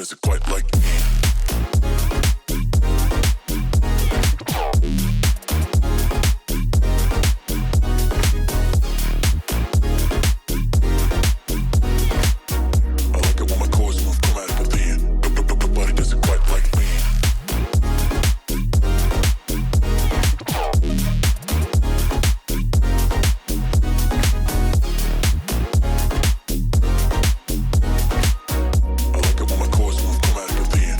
does it quite like me. I like it when my chords move chromatically and nobody does it quite like me. I like it when my chords move chromatically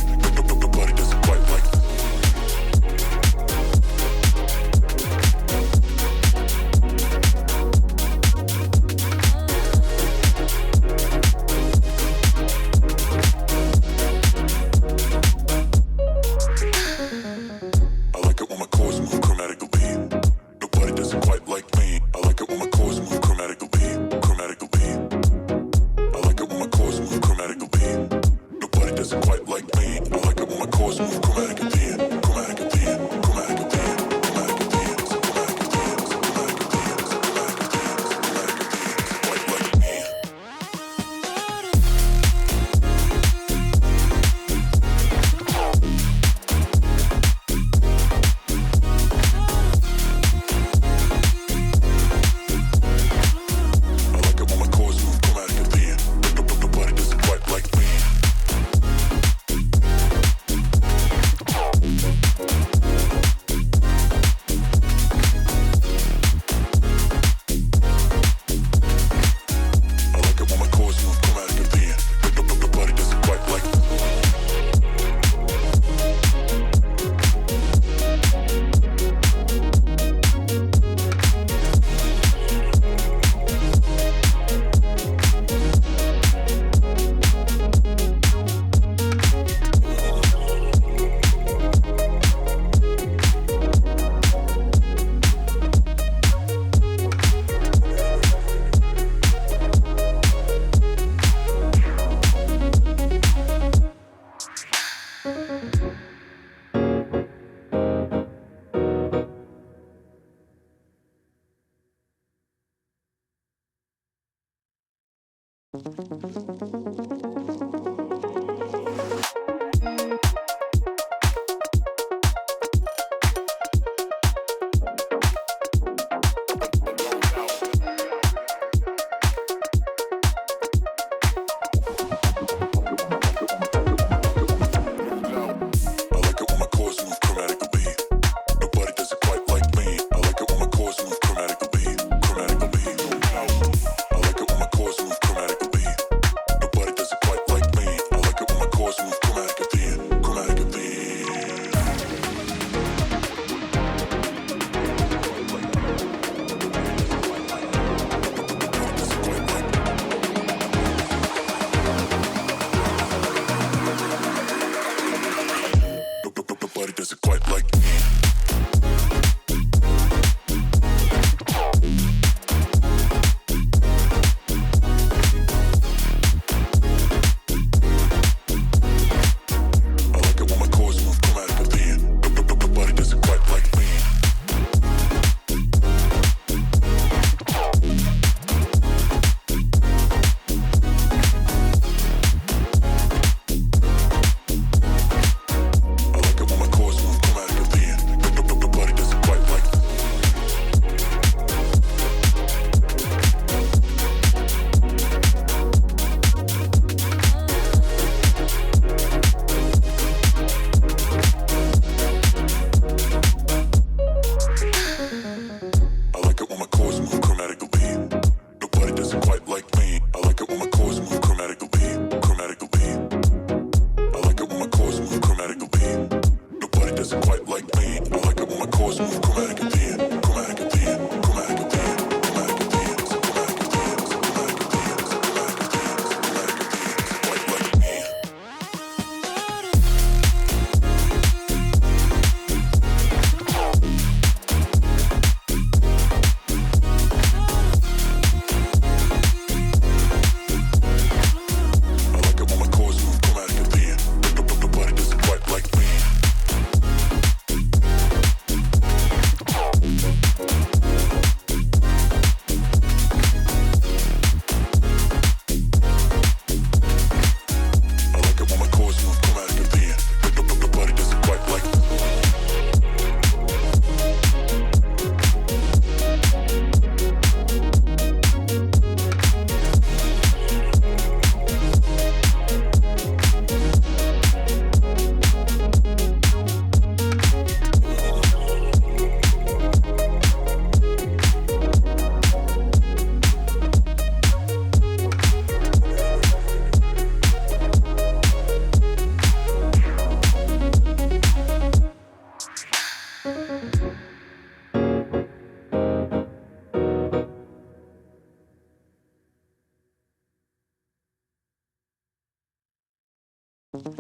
I like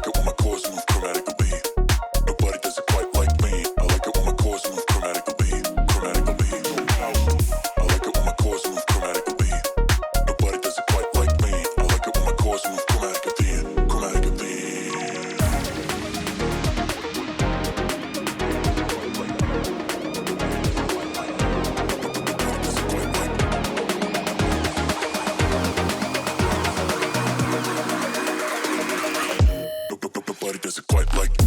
it when my chords move chromatically. Nobody does it quite like me. I like it when my chords move chromatically. Chromatically. I like it when my chords move chromatically. Nobody does it quite like me. I like it when my chords move chromatically. Chromatically. Nobody does it quite like me.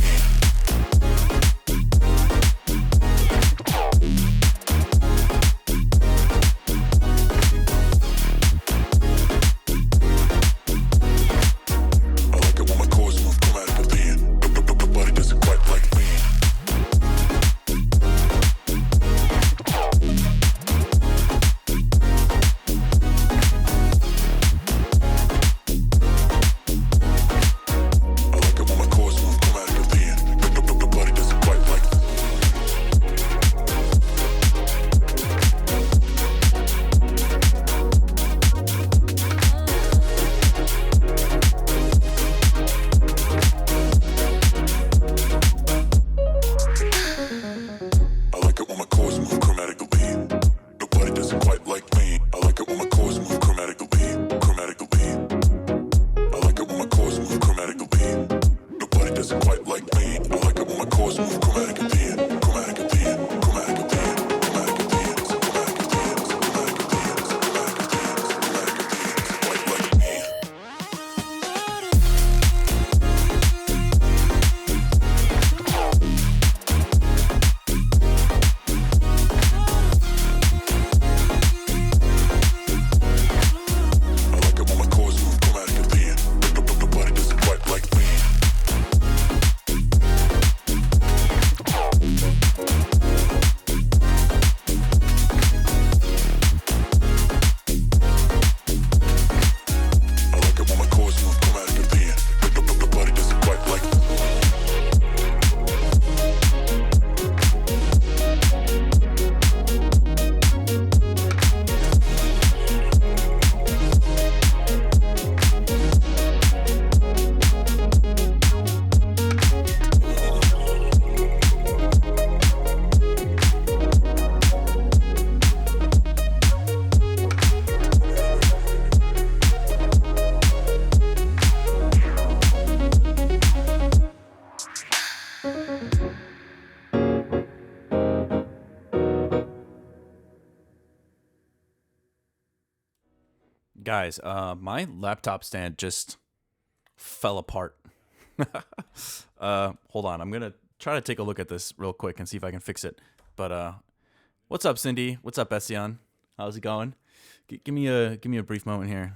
I like it when my chords move chromatically. Nobody does it quite like me. I like it when my chords move chromatically. Nobody does it quite like me. I like it when my chords move chromatically. Nobody does it quite like me. I like it when my chords move chromatically. Chromatically. I like it when my chords move chromatically. Nobody does it quite like me. I like it when my chords move chromatically. Chromatically. Chromatically. Quite like me. I like it when my chords move chromatically. Nobody does it quite like me. I like it when my chords move chromatically. Nobody does it quite like me. Guys, my laptop stand just fell apart. Hold on. I'm going to try to take a look at this real quick and see if I can fix it. But what's up, Cindy? What's up, Ession? How's it going? Give me a brief moment here.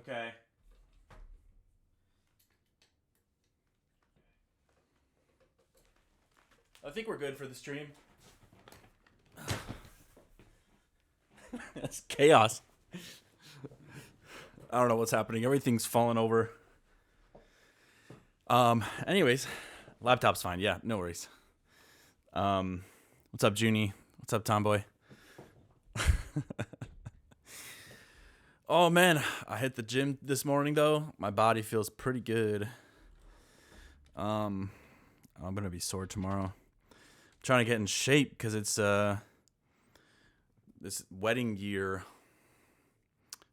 Okay. I think we're good for the stream. That's chaos. I don't know what's happening. Everything's falling over. Anyways, laptop's fine. Yeah, no worries. What's up, Junie? What's up, Tomboy? Oh man, I hit the gym this morning though. My body feels pretty good. I'm gonna be sore tomorrow. I'm trying to get in shape because it's this wedding year,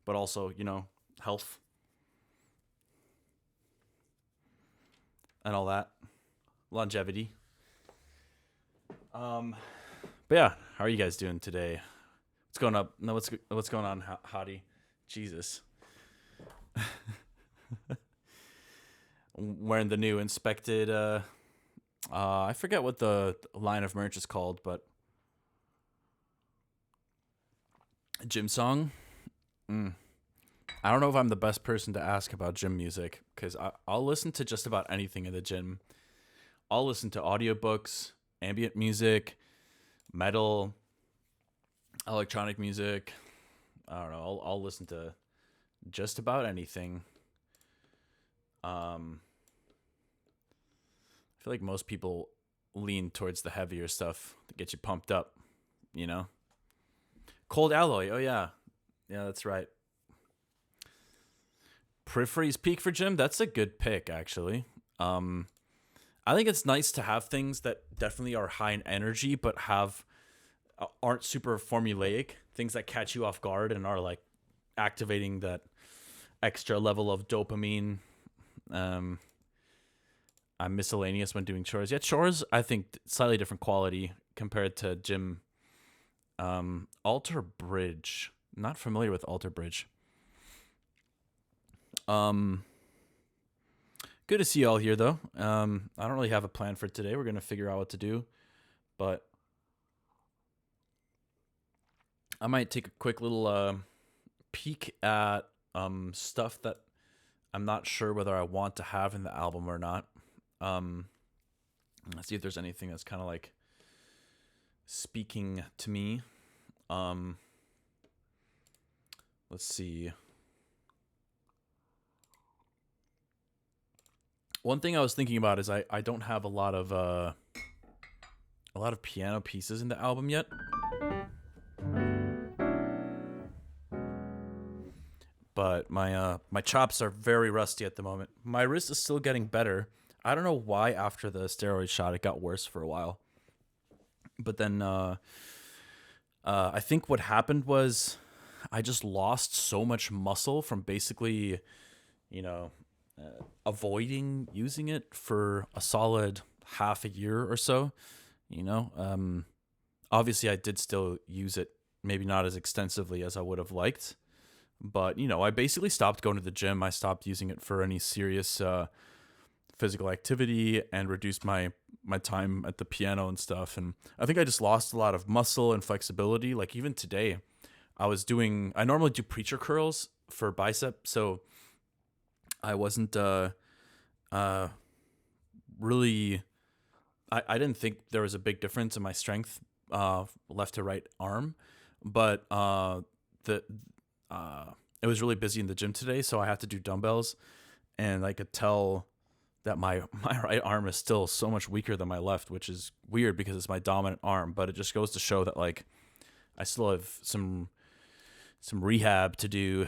but also, you know, health and all that, longevity. But yeah, how are you guys doing today? What's going up? No, what's going on, Hottie? Jesus. Wearing the new inspected. I forget what the line of merch is called, but gym song. I don't know if I'm the best person to ask about gym music because I'll listen to just about anything in the gym. I'll listen to audiobooks, ambient music, metal, electronic music. I don't know. I'll listen to just about anything. I feel like most people lean towards the heavier stuff to get you pumped up, you know? Cold Alloy. Oh, yeah. Yeah, that's right. Peripheries Peak for gym. That's a good pick, actually. I think it's nice to have things that definitely are high in energy, but aren't super formulaic. Things that catch you off guard and are like activating that extra level of dopamine. I'm miscellaneous when doing chores. Yeah, chores, I think slightly different quality compared to gym. Alter Bridge. Not familiar with Alter Bridge. Good to see you all here, though. I don't really have a plan for today. We're going to figure out what to do. But I might take a quick little peek at stuff that I'm not sure whether I want to have in the album or not. Let's see if there's anything that's kind of like speaking to me. Let's see. One thing I was thinking about is I don't have a lot of piano pieces in the album yet. But my chops are very rusty at the moment. My wrist is still getting better. I don't know why after the steroid shot it got worse for a while. But then I think what happened was I just lost so much muscle from basically, avoiding using it for a solid half a year or so. Obviously I did still use it, maybe not as extensively as I would have liked. But, I basically stopped going to the gym. I stopped using it for any serious physical activity and reduced my time at the piano and stuff. And I think I just lost a lot of muscle and flexibility. Like even today, I normally do preacher curls for bicep. So I wasn't really, I didn't think there was a big difference in my strength left to right arm. But it was really busy in the gym today, so I had to do dumbbells, and I could tell that my right arm is still so much weaker than my left, which is weird because it's my dominant arm. But it just goes to show that like I still have some rehab to do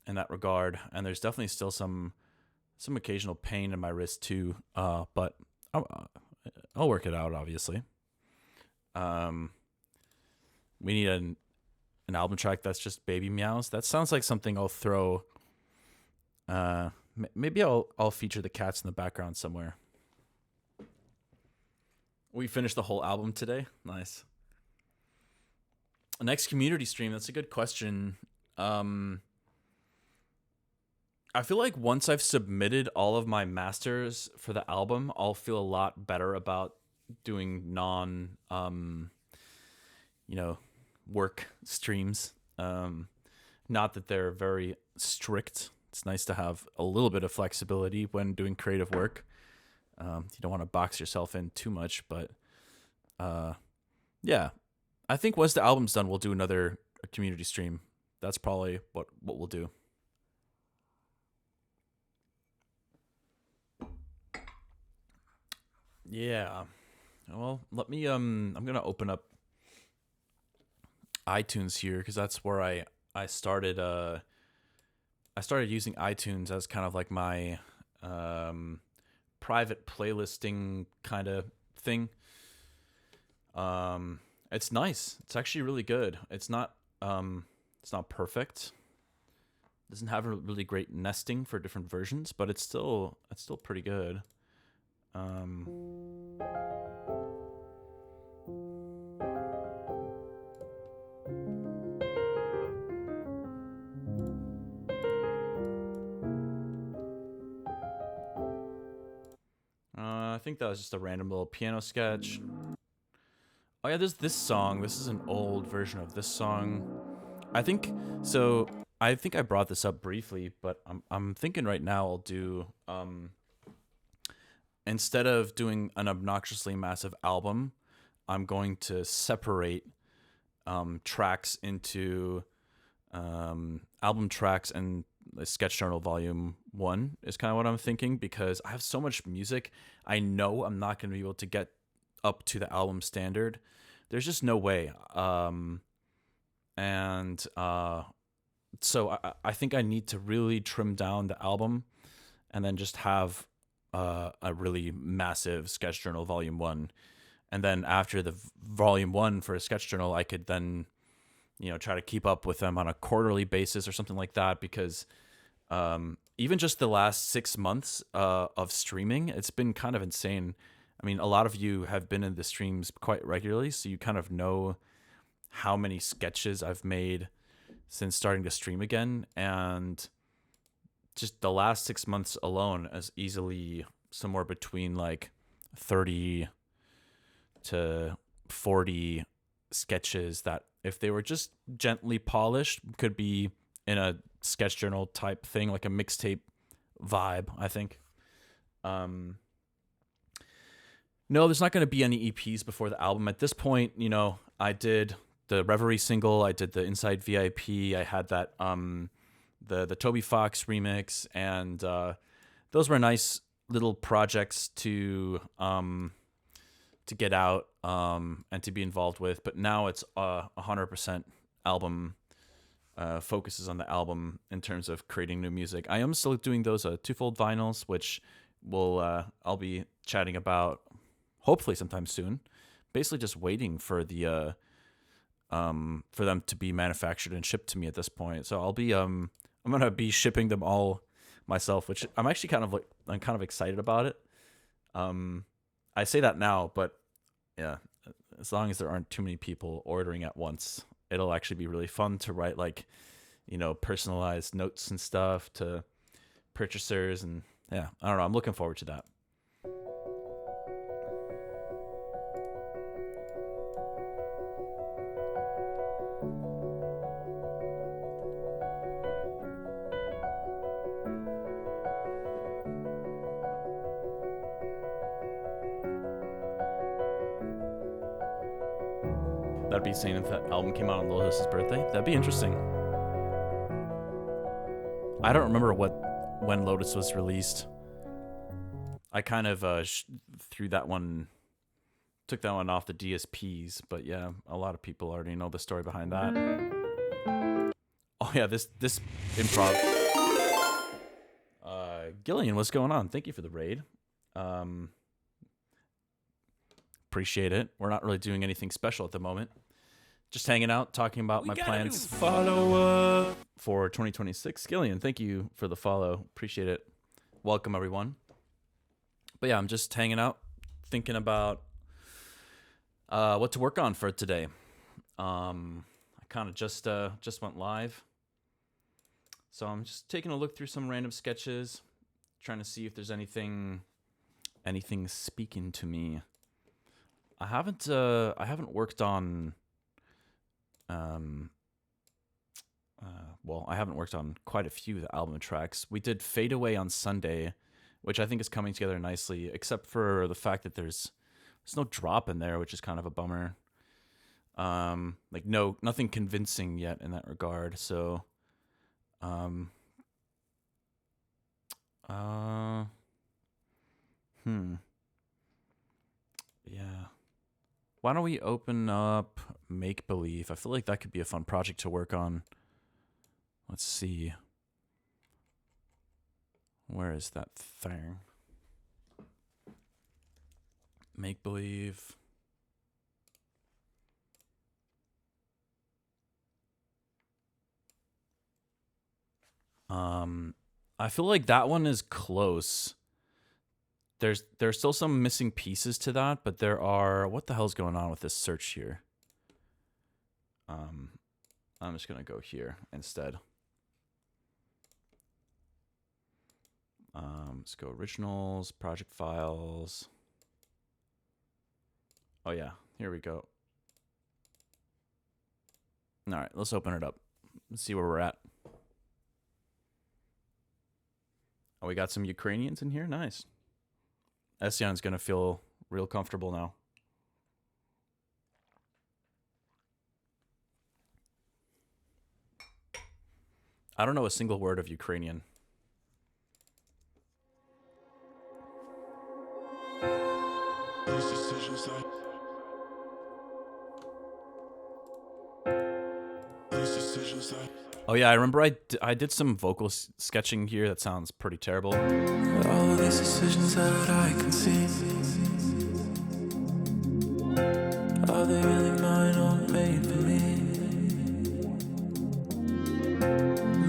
in that regard, and there's definitely still some occasional pain in my wrist too. But I'll work it out, obviously. We need an album track that's just baby meows. That sounds like something I'll throw. Maybe I'll feature the cats in the background somewhere. We finished the whole album today. Nice. Next community stream. That's a good question. I feel like once I've submitted all of my masters for the album, I'll feel a lot better about doing work streams. Not that they're very strict. It's nice to have a little bit of flexibility when doing creative work. You don't want to box yourself in too much, but yeah. I think once the album's done, we'll do another community stream. That's probably what we'll do. Yeah. Well, let me I'm going to open up iTunes here because that's where I started using iTunes as kind of like my private playlisting kind of thing. It's nice. It's actually really good. It's not perfect. It doesn't have a really great nesting for different versions, but it's still pretty good. think that was just a random little piano sketch. Oh yeah, there's this song. This is an old version of this song. I think so. I think I brought this up briefly, but I'm thinking right now I'll do instead of doing an obnoxiously massive album, I'm going to separate tracks into album tracks and a sketch journal volume 1 is kind of what I'm thinking, because I have so much music. I know I'm not going to be able to get up to the album standard. There's just no way. So I think I need to really trim down the album and then just have a really massive sketch journal volume 1. And then after the volume 1 for a sketch journal, I could then, try to keep up with them on a quarterly basis or something like that, because even just the last 6 months of streaming, it's been kind of insane. I mean, a lot of you have been in the streams quite regularly, so you kind of know how many sketches I've made since starting to stream again. And just the last 6 months alone is easily somewhere between like 30 to 40 sketches that, if they were just gently polished, could be in a sketch journal type thing, like a mixtape vibe, I think. No, there's not going to be any EPs before the album. At this point, I did the Reverie single, I did the Inside VIP, I had that the Toby Fox remix, and those were nice little projects to get out and to be involved with. But now it's 100% album focuses on the album in terms of creating new music. I am still doing those twofold vinyls, which I'll be chatting about hopefully sometime soon. Basically, just waiting for the for them to be manufactured and shipped to me at this point. So I'll be I'm gonna be shipping them all myself, which I'm actually I'm kind of excited about it. I say that now, but yeah, as long as there aren't too many people ordering at once, it'll actually be really fun to write personalized notes and stuff to purchasers. And yeah, I don't know, I'm looking forward to that. That'd be saying if that album came out on Lotus's birthday. That'd be interesting. I don't remember when Lotus was released. I kind of took that one off the DSPs, but yeah, a lot of people already know the story behind that. Oh yeah, this improv. Gillian, what's going on? Thank you for the raid. Appreciate it. We're not really doing anything special at the moment. Just hanging out, talking about my plans for 2026. Gillian, thank you for the follow. Appreciate it. Welcome, everyone. But yeah, I'm just hanging out, thinking about what to work on for today. I kind of just went live. So I'm just taking a look through some random sketches, trying to see if there's anything speaking to me. I haven't worked on I haven't worked on quite a few of the album tracks. We did Fade Away on Sunday, which I think is coming together nicely, except for the fact that there's no drop in there, which is kind of a bummer. Nothing convincing yet in that regard. So yeah. Why don't we open up Make Believe? I feel like that could be a fun project to work on. Let's see. Where is that thing? Make Believe. I feel like that one is close. There's still some missing pieces to that, but there are. What the hell's going on with this search here? I'm just gonna go here instead. Let's go originals, project files. Oh yeah, here we go. All right, let's open it up. Let's see where we're at. Oh, we got some Ukrainians in here. Nice. Esyan's gonna feel real comfortable now. I don't know a single word of Ukrainian. Oh yeah, I remember I did some vocal sketching here that sounds pretty terrible. All of these decisions that I can see, are they really mine or made for me?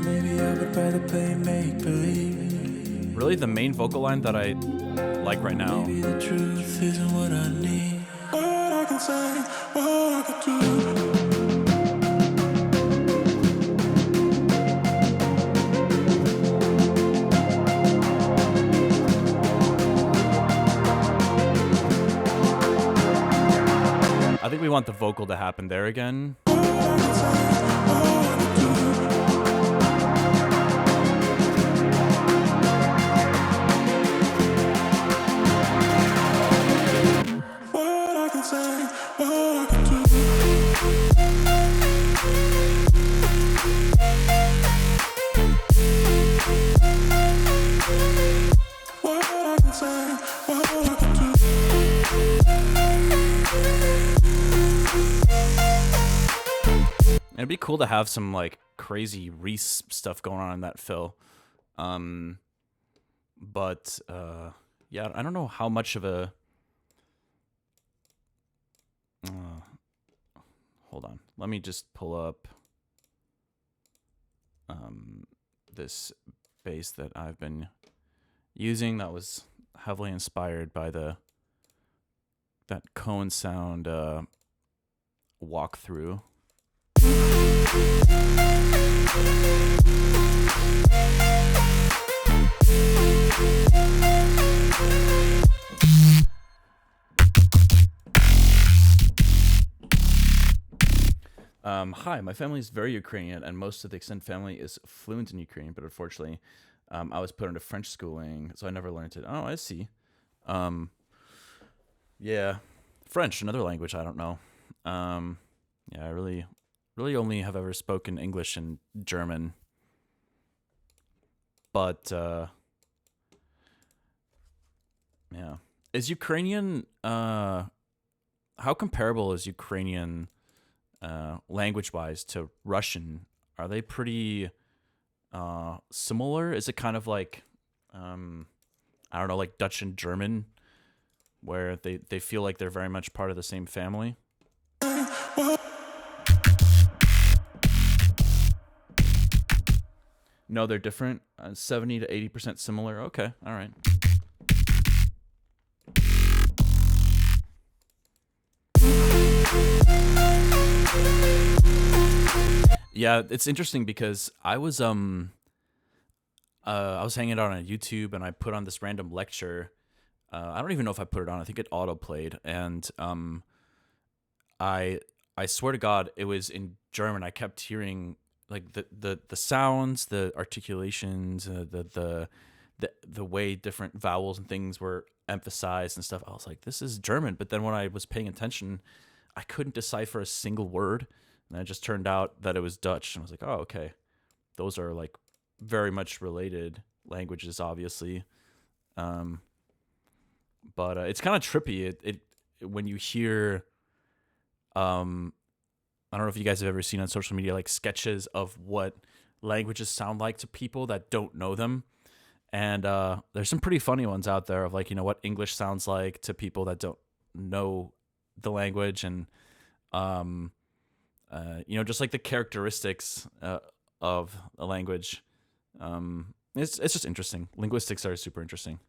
Maybe I would rather play make-believe. Really, the main vocal line that I like right now. Maybe the truth isn't what I need. What I can say, what I can do. I think we want the vocal to happen there again. It'd be cool to have some like crazy Reese stuff going on in that fill. But yeah, I don't know how much of a hold on. Let me just pull up this bass that I've been using that was heavily inspired by that Cone Sound walkthrough. Hi, my family is very Ukrainian, and most of the extended family is fluent in Ukrainian, but unfortunately, I was put into French schooling, so I never learned it. Oh, I see. Yeah, French, another language I don't know. Yeah, I really only have ever spoken English and German. But yeah, is Ukrainian how comparable is Ukrainian language-wise to Russian? Are they pretty similar? Is it kind of like I don't know, like Dutch and German, where they feel like they're very much part of the same family? No, they're different. 70 to 80% similar. Okay, all right. Yeah, it's interesting because I was hanging out on YouTube and I put on this random lecture. I don't even know if I put it on. I think it auto played, and I swear to God, it was in German. I kept hearing like the sounds, the articulations, the way different vowels and things were emphasized and stuff. I was like, this is German. But then when I was paying attention, I couldn't decipher a single word. And it just turned out that it was Dutch. And I was like, oh, okay. Those are like very much related languages, obviously. But it's kind of trippy. It when you hear, I don't know if you guys have ever seen on social media like sketches of what languages sound like to people that don't know them. And there's some pretty funny ones out there of like, you know, what English sounds like to people that don't know the language, and you know, just like the characteristics of a language. It's just interesting. Linguistics are super interesting.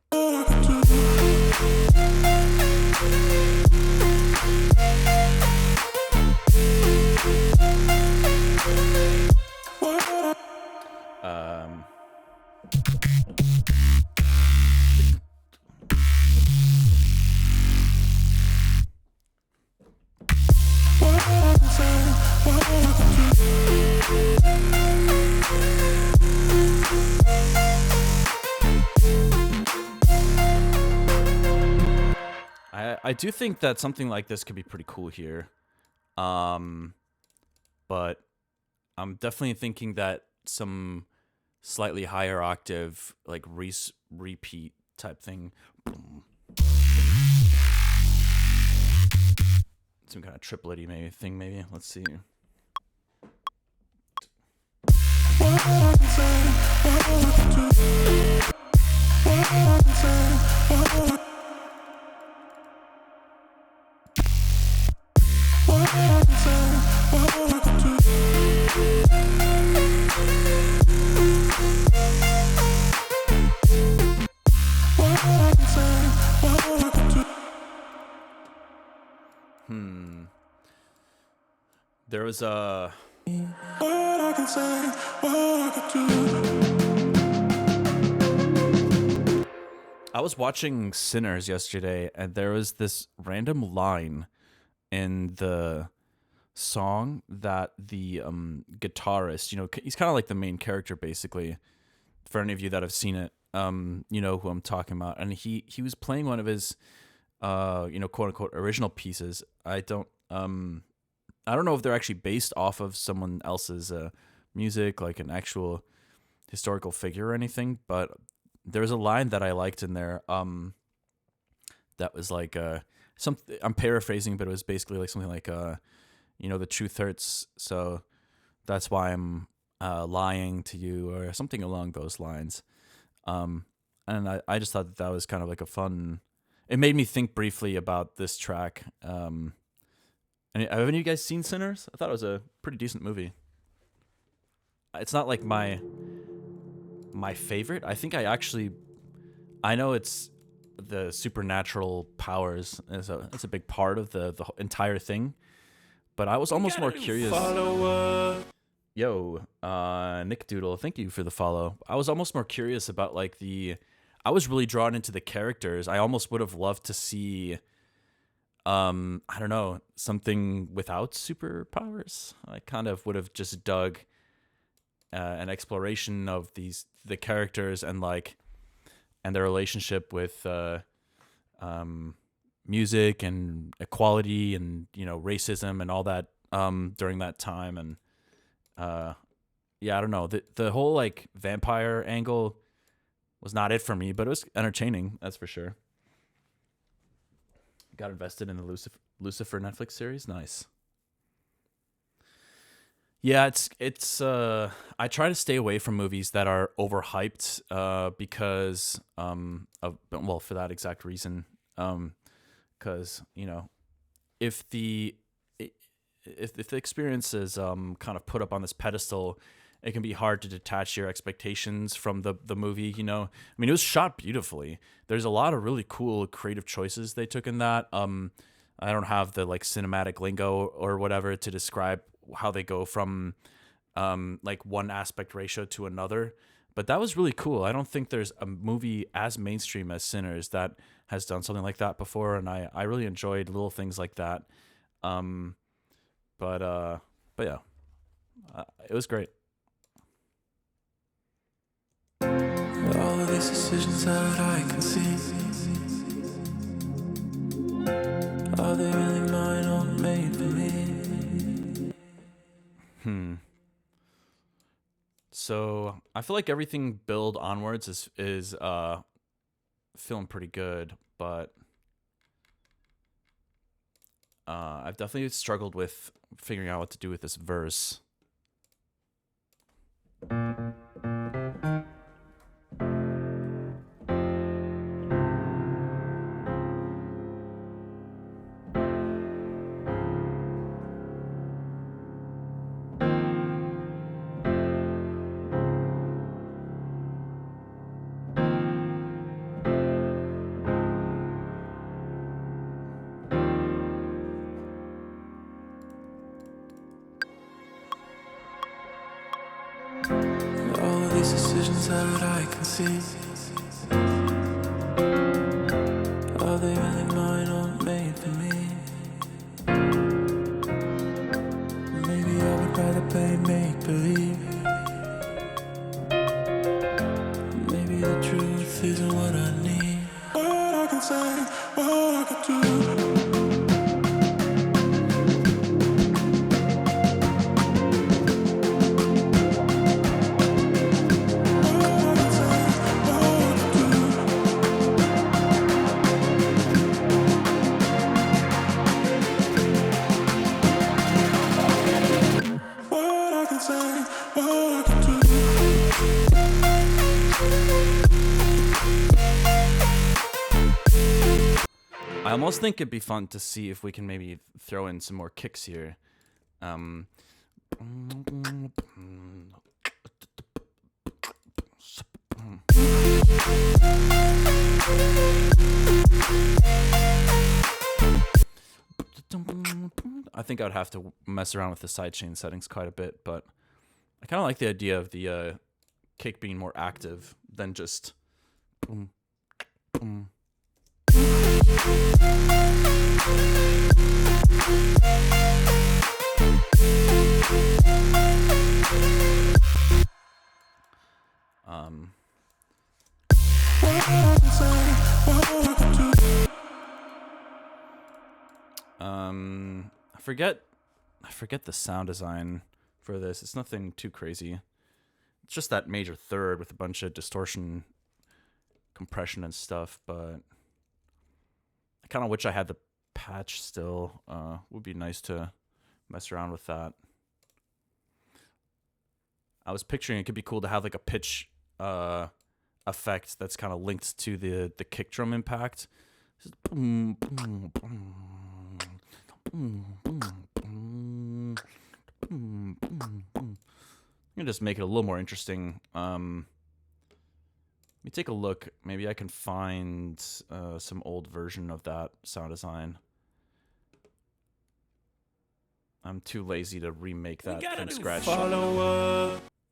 I do think that something like this could be pretty cool here. But I'm definitely thinking that some slightly higher octave, like repeat type thing. Some kind of triplet-y maybe. Let's see. There was a... I was watching Sinners yesterday, and there was this random line in the song that the guitarist, he's kind of like the main character, basically. For any of you that have seen it, you know who I'm talking about. And he was playing one of his, quote unquote original pieces. I don't know if they're actually based off of someone else's music, like an actual historical figure or anything, but there was a line that I liked in there that was like something, I'm paraphrasing, but it was basically like something like the truth hurts, so that's why I'm lying to you, or something along those lines. And I just thought that was kind of like a fun, it made me think briefly about this track. And have any of you guys seen Sinners? I thought it was a pretty decent movie. It's not like my favorite. I think I know it's the supernatural powers is a big part of the entire thing, but I was almost more curious. Yo, Nick Doodle, thank you for the follow. I was almost more curious about like I was really drawn into the characters. I almost would have loved to see I don't know, something without superpowers. I kind of would have just dug an exploration of the characters and their relationship with music and equality and racism and all that during that time. And I don't know, the whole like vampire angle was not it for me, but it was entertaining, that's for sure. Got invested in the Lucifer Netflix series. Nice. Yeah, it's I try to stay away from movies that are overhyped because for that exact reason, because if the experience is kind of put up on this pedestal, it can be hard to detach your expectations from the movie. I mean, it was shot beautifully. There's a lot of really cool creative choices they took in that. I don't have the like cinematic lingo or whatever to describe how they go from like one aspect ratio to another, but that was really cool. I don't think there's a movie as mainstream as Sinners that has done something like that before, and I really enjoyed little things like that. But yeah, it was great. All of these decisions that I can see, are they really mine or made for me? So I feel like everything build onwards is feeling pretty good, but I've definitely struggled with figuring out what to do with this verse. All of these decisions that I can see, are they really mine or made for me? Maybe I would rather play make-believe. almost think it'd be fun to see if we can maybe throw in some more kicks here. I think I would have to mess around with the sidechain settings quite a bit, but I kind of like the idea of the kick being more active than just boom, boom. I forget the sound design for this. It's nothing too crazy. It's just that major third with a bunch of distortion, compression, and stuff. But I kind of wish I had the patch still. Would be nice to mess around with that. I was picturing it could be cool to have like a pitch effect that's kind of linked to the kick drum impact. Just boom, boom, boom, boom, boom, boom, boom, boom, boom. I'm gonna just make it a little more interesting. Let me take a look. Maybe I can find some old version of that sound design. I'm too lazy to remake that from scratch.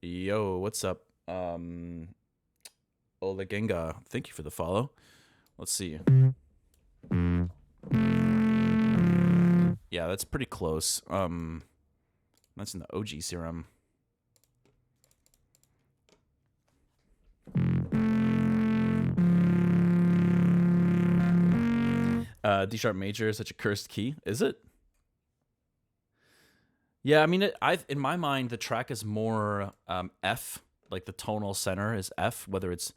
Yo, what's up? Olegenga, thank you for the follow. Let's see. Yeah, that's pretty close. That's in the OG serum. D sharp major is such a cursed key, is it? Yeah, I mean, in my mind, the track is more F, like the tonal center is F, whether it's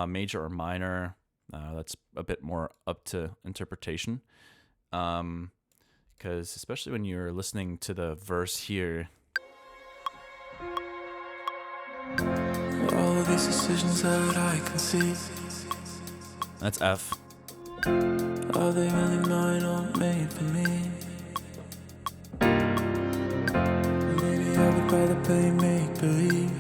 major or minor. That's a bit more up to interpretation. Because especially when you're listening to the verse here. All of these decisions that I can see, That's F. are they really mine or made for me? Maybe I would rather play make-believe.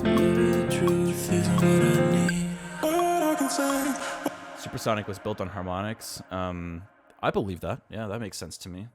Maybe the truth isn't what I need. But I can say Supersonic was built on harmonics. I believe that. Yeah, that makes sense to me.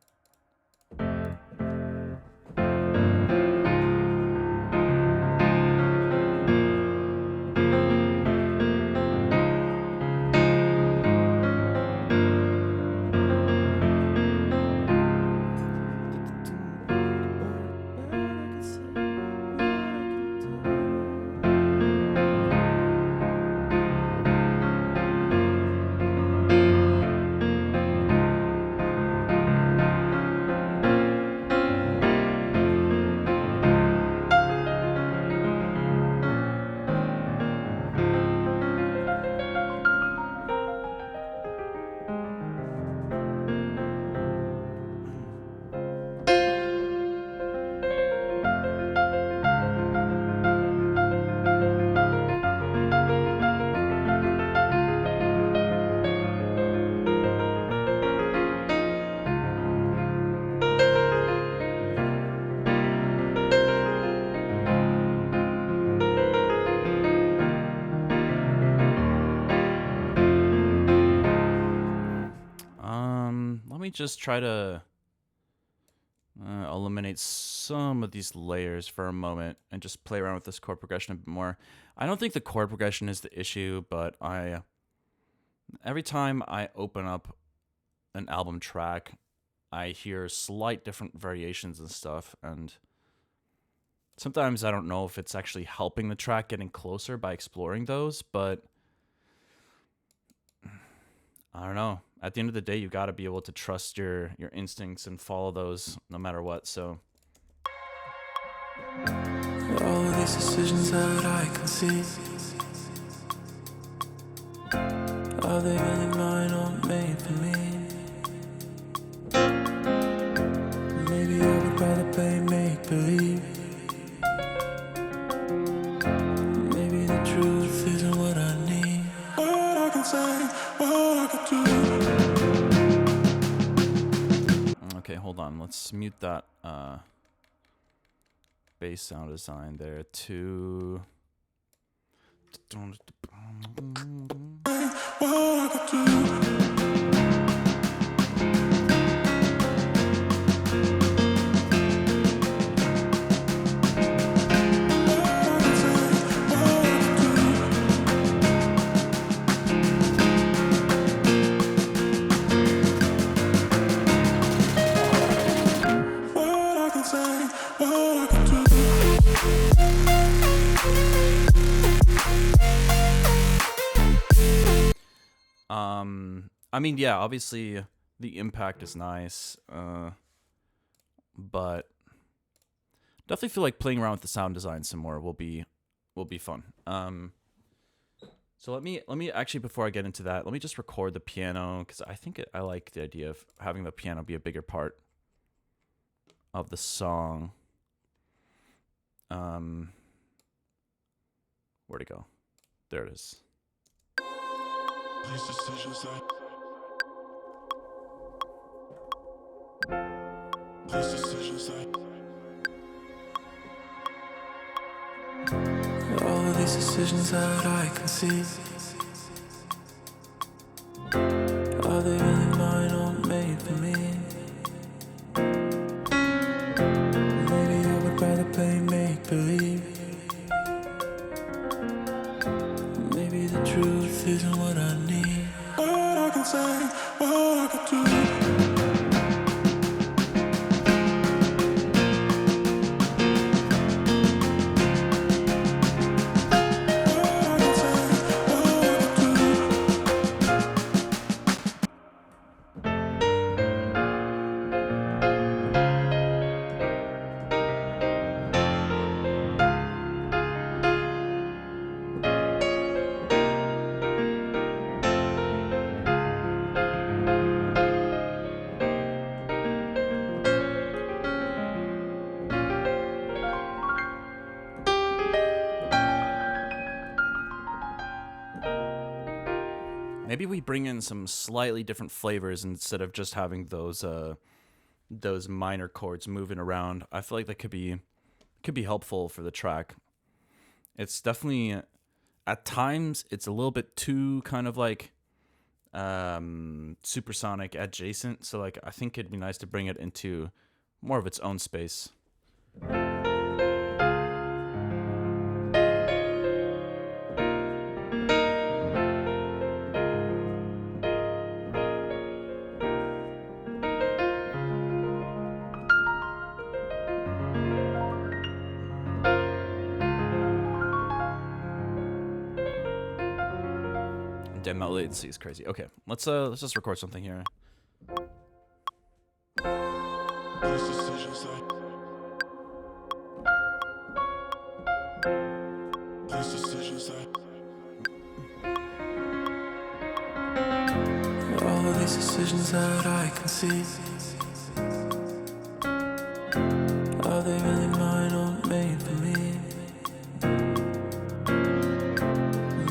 Let me just try to eliminate some of these layers for a moment and just play around with this chord progression a bit more. I don't think the chord progression is the issue, but every time I open up an album track, I hear slight different variations and stuff, and sometimes I don't know if it's actually helping the track getting closer by exploring those, but I don't know. At the end of the day, you've got to be able to trust your instincts and follow those no matter what, so. all of these decisions that I can see, are they really mine or made for me? Maybe I would rather play make-believe. Maybe the truth isn't what I need. But I can say hold on. Let's mute that bass sound design there to. I mean, yeah, obviously the impact is nice, but definitely feel like playing around with the sound design some more will be fun. So let me actually, before I get into that, let me just record the piano, because I think I like the idea of having the piano be a bigger part of the song. Where'd it go? There it is. These decisions that All of these decisions that I can see, are they really mine or made for me? Maybe I would rather play make-believe. Maybe the truth isn't what I need. what I can say, what I can do. Maybe we bring in some slightly different flavors instead of just having those minor chords moving around. I feel like that could be helpful for the track. It's definitely, at times it's a little bit too kind of like supersonic adjacent. So like I think it'd be nice to bring it into more of its own space. Damn, that latency is crazy. Okay, let's just record something here. These decisions that All of these decisions that I can see, are they really mine or made for me?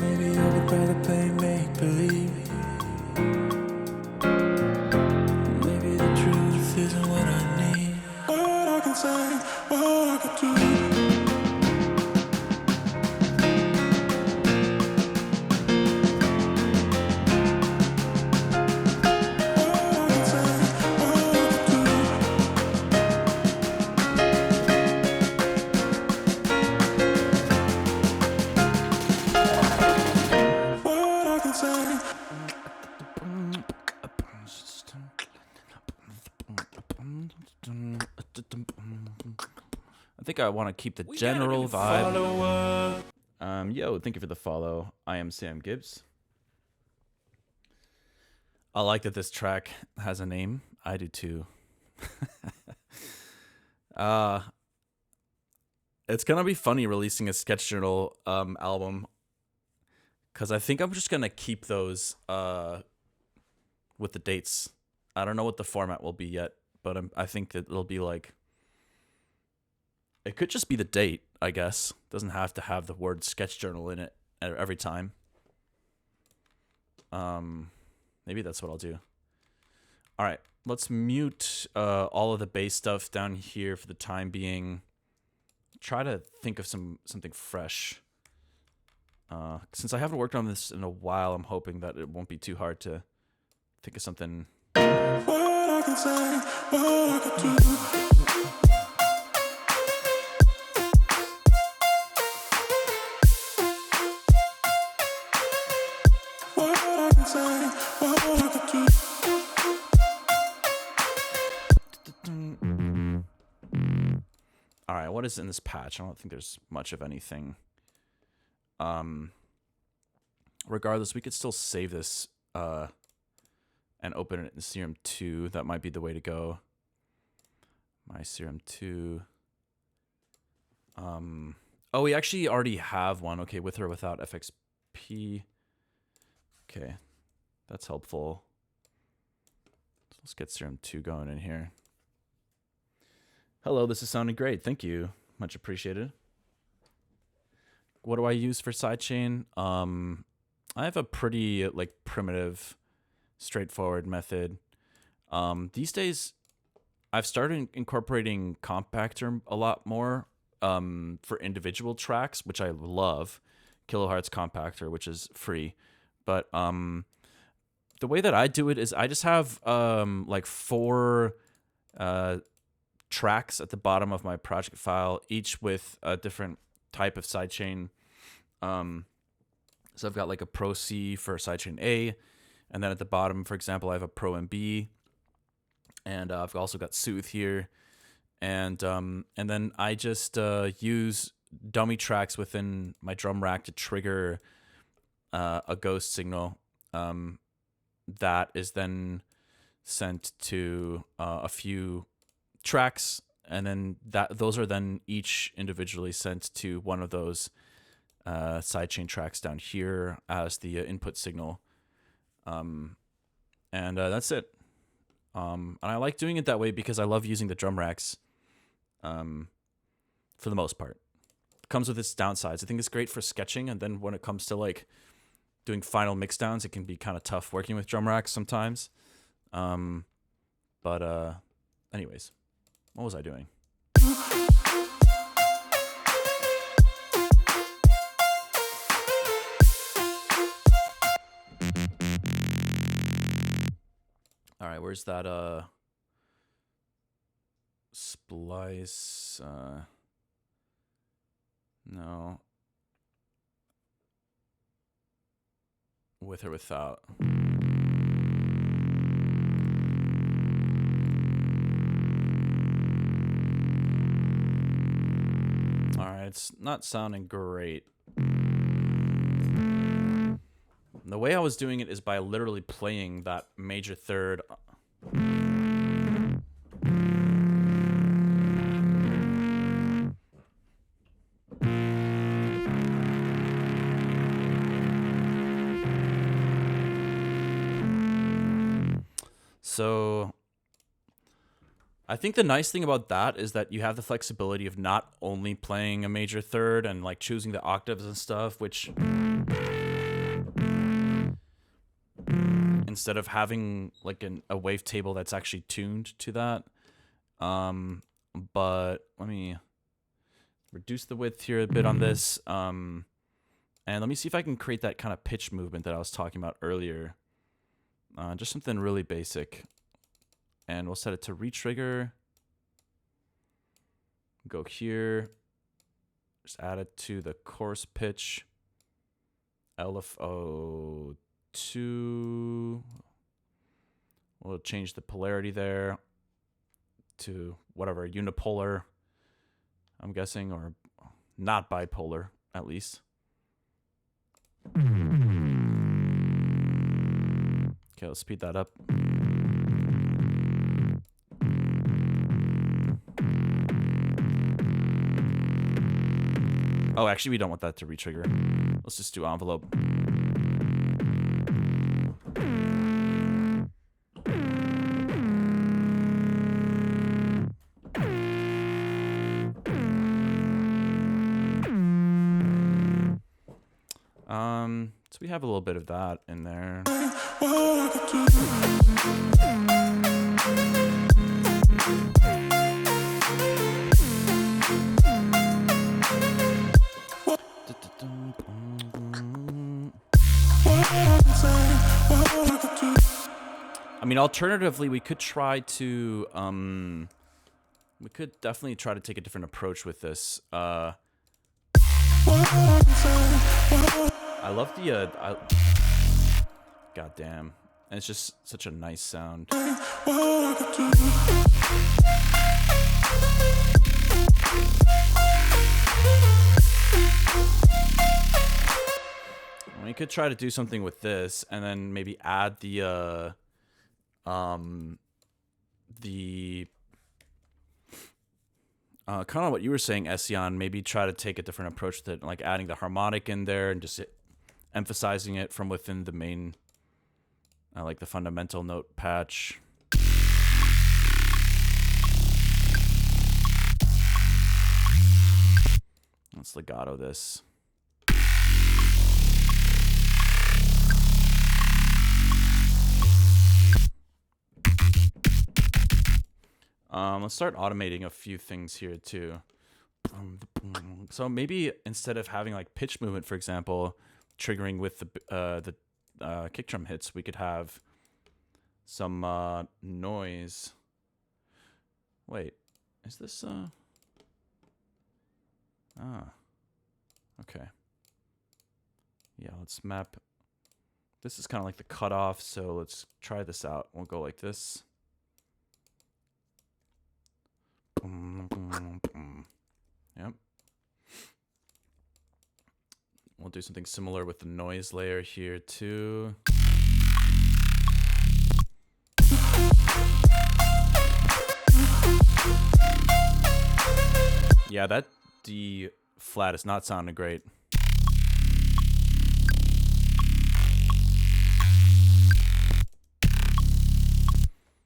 Maybe I would rather play make-believe. Maybe the truth isn't what I need. what I can say, what I can do. I think I want to keep the general vibe. Yo, thank you for the follow. I am Sam Gibbs. I like that this track has a name. I do too. It's gonna be funny releasing a sketch journal album, because I think I'm just gonna keep those with the dates. I don't know what the format will be yet, but I think that it'll be like, it could just be the date, I guess. Doesn't have to have the word sketch journal in it every time. Maybe that's what I'll do. All right, let's mute all of the bass stuff down here for the time being. Try to think of something fresh. Since I haven't worked on this in a while, I'm hoping that it won't be too hard to think of something. What I can say, what I could do. What I can say, what I could do. All right, what is in this patch? I don't think there's much of anything. Regardless, we could still save this and open it in Serum 2. That might be the way to go. My Serum 2. Oh, we actually already have one. Okay, with or without FXP. Okay, that's helpful. So let's get Serum 2 going in here. Hello, this is sounding great. Thank you. Much appreciated. What do I use for sidechain? I have a pretty primitive, straightforward method. These days, I've started incorporating compactor a lot more for individual tracks, which I love. Kilohertz compactor, which is free. But the way that I do it is I just have 4 tracks at the bottom of my project file, each with a different type of sidechain. So I've got like a Pro C for sidechain A, and then at the bottom, for example, I have a Pro MB, and I've also got Soothe here, and then I just use dummy tracks within my drum rack to trigger a ghost signal that is then sent to a few tracks, and then those are then each individually sent to one of those sidechain tracks down here as the input signal, and that's it. And I like doing it that way because I love using the drum racks for the most part. It comes with its downsides. I think it's great for sketching, and then when it comes to doing final mixdowns, it can be kind of tough working with drum racks sometimes. But anyways, what was I doing? All right, where's that splice? No. With or without? All right, it's not sounding great. The way I was doing it is by literally playing that major third. So I think the nice thing about that is that you have the flexibility of not only playing a major third and choosing the octaves and stuff, which instead of having a wavetable that's actually tuned to that. But let me reduce the width here a bit on this. And let me see if I can create that kind of pitch movement that I was talking about earlier. Just something really basic. And we'll set it to retrigger. Go here. Just add it to the chorus pitch. LFO 2. We'll change the polarity there to whatever, unipolar, I'm guessing, or not bipolar, at least. Okay, let's speed that up. Oh, actually, we don't want that to retrigger. Let's just do envelope. So we have a little bit of that in there. mean, alternatively, we could try to we could definitely try to take a different approach with this. I love the goddamn. And it's just such a nice sound. We could try to do something with this, and then maybe add the kind of what you were saying, Ession. Maybe try to take a different approach to it, like adding the harmonic in there and just emphasizing it from within the main, like the fundamental note patch. Let's legato this. Let's start automating a few things here too. So maybe instead of having like pitch movement, for example, triggering with the kick drum hits, we could have some noise. Wait, is this okay. Yeah, let's map. This is kind of like the cutoff, so let's try this out. We'll go like this. Yep. We'll do something similar with the noise layer here too. Yeah, that D flat is not sounding great.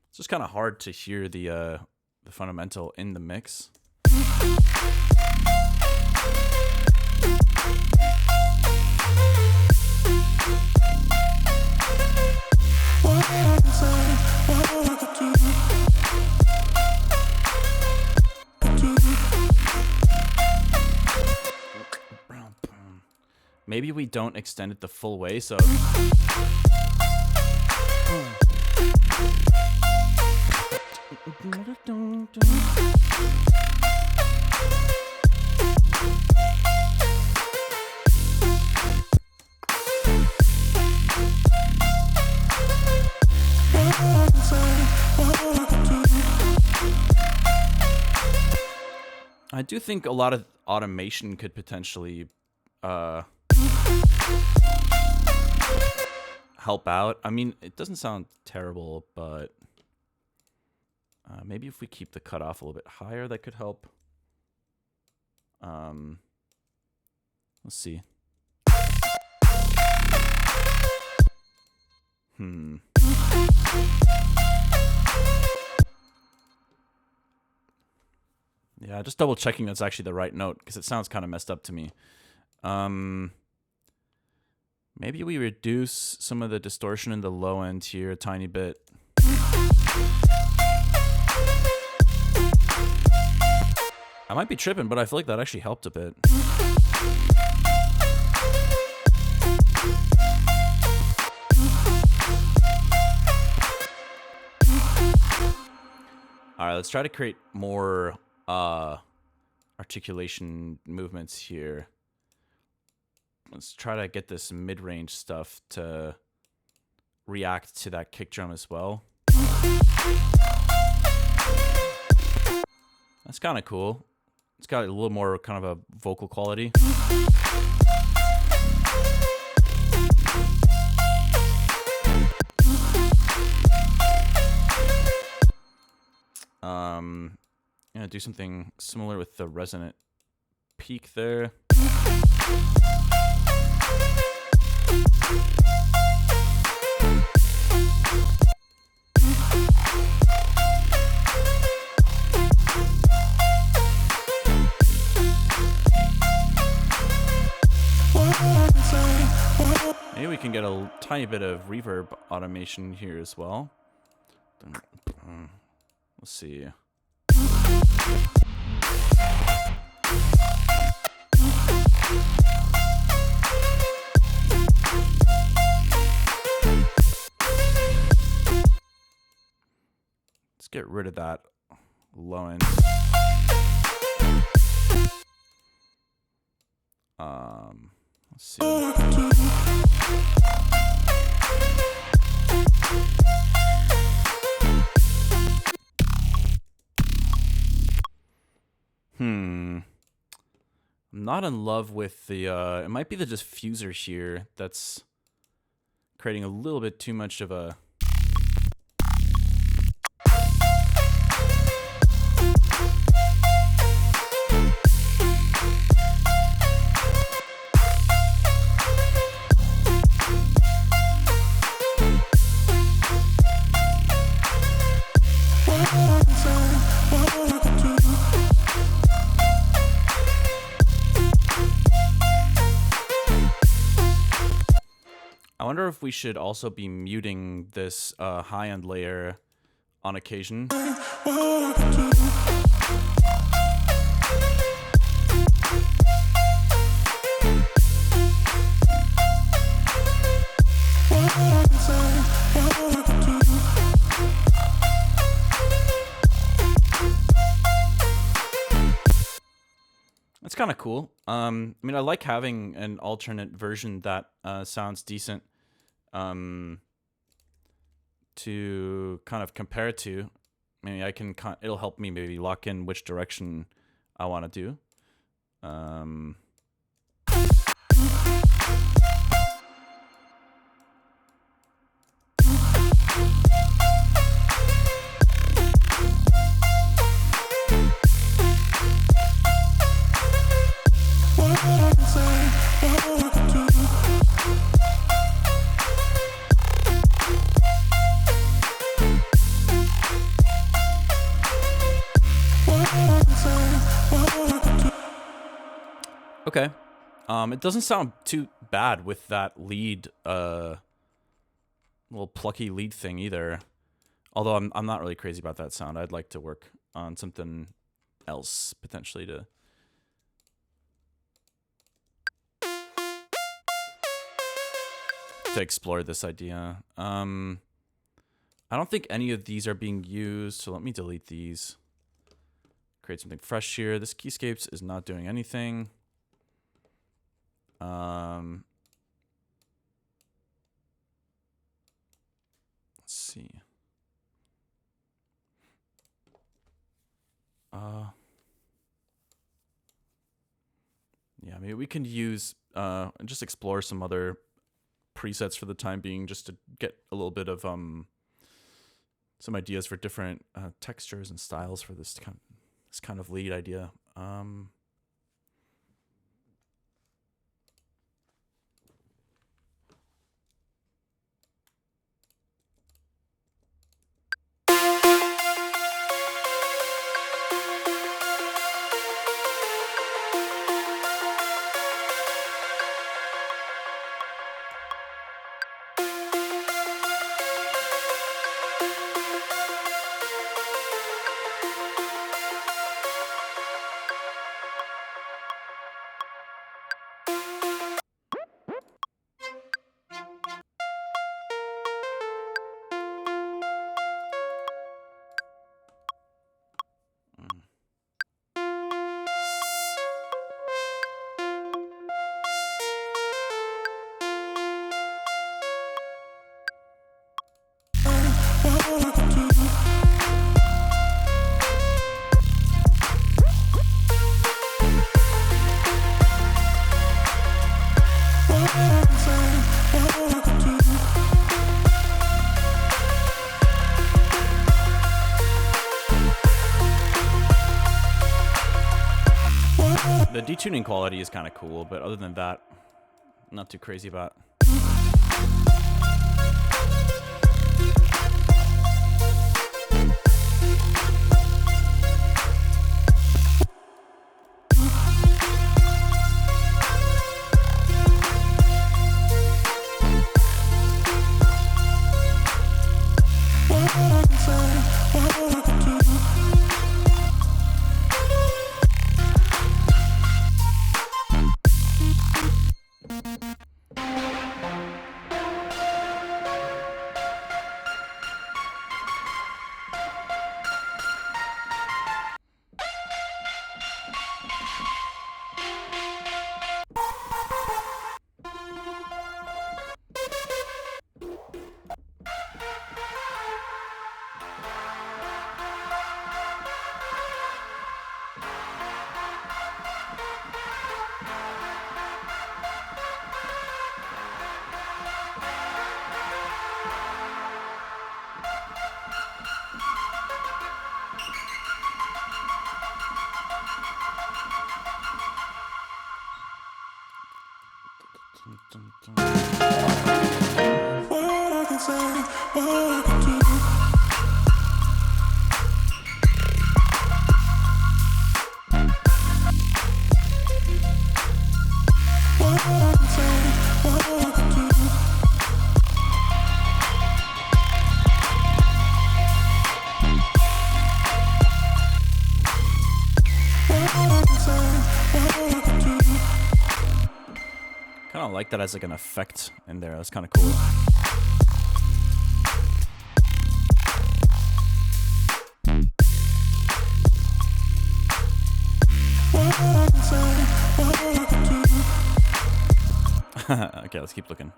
It's just kind of hard to hear the fundamental in the mix. Maybe we don't extend it the full way, so I do think a lot of automation could potentially help out. I mean, it doesn't sound terrible, but maybe if we keep the cutoff a little bit higher, that could help. Let's see. Yeah, just double checking that's actually the right note, because it sounds kind of messed up to me. Maybe we reduce some of the distortion in the low end here a tiny bit. I might be tripping, but I feel like that actually helped a bit. All right, let's try to create more articulation movements here. Let's try to get this mid-range stuff to react to that kick drum as well. That's kind of cool. It's got a little more kind of a vocal quality. I'm gonna do something similar with the resonant peak there. Maybe we can get a tiny bit of reverb automation here as well. Let's see. Let's get rid of that low end. Let's see. I'm not in love with the, it might be the diffuser here that's creating a little bit too much of a... I wonder if we should also be muting this high-end layer on occasion. It's kind of cool. I mean, I like having an alternate version that sounds decent to kind of compare it to. Maybe I can, it'll help me maybe lock in which direction I want to do. Okay. It doesn't sound too bad with that lead, little plucky lead thing either. Although I'm not really crazy about that sound. I'd like to work on something else potentially to explore this idea. I don't think any of these are being used, so let me delete these. Create something fresh here. This Keyscapes is not doing anything. Let's see. Yeah, maybe we can use and just explore some other presets for the time being, just to get a little bit of some ideas for different textures and styles for this kind of lead idea. The detuning quality is kind of cool, but other than that, not too crazy about. Kind of like that as like an effect in there. That's kind of cool. Okay, let's keep looking.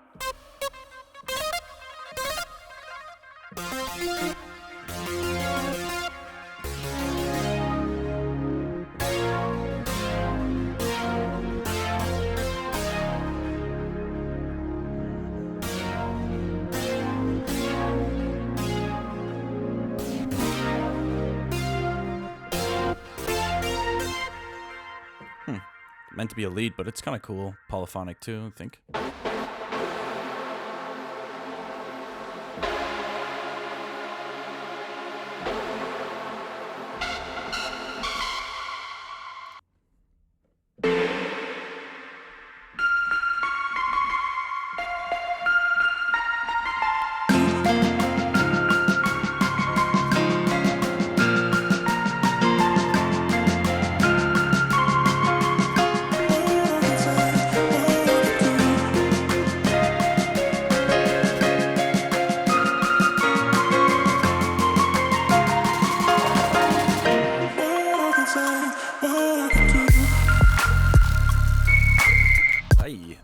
Meant to be a lead, but it's kind of cool. Polyphonic too, I think.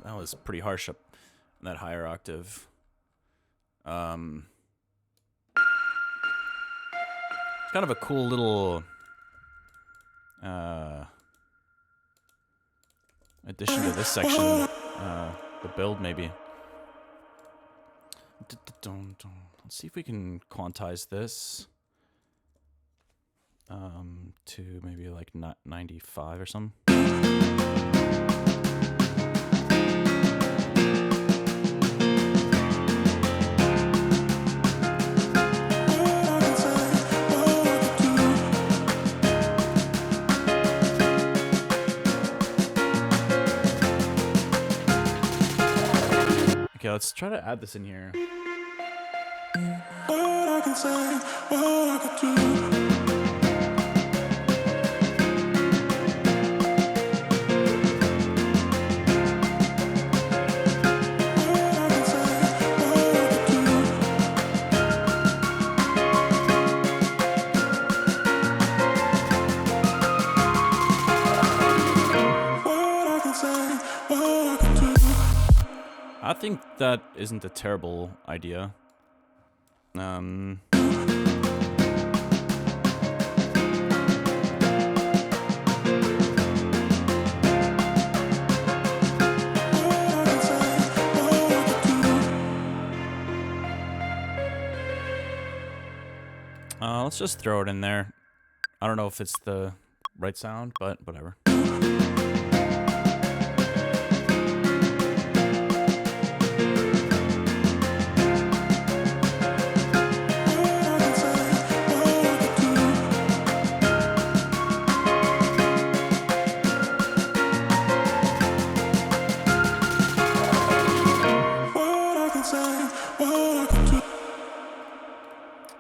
That was pretty harsh up in that higher octave. It's kind of a cool little addition to this section. The build, maybe. Let's see if we can quantize this to maybe like 95 or something. Okay, let's try to add this in here. I think that isn't a terrible idea. Let's just throw it in there. I don't know if it's the right sound, but whatever.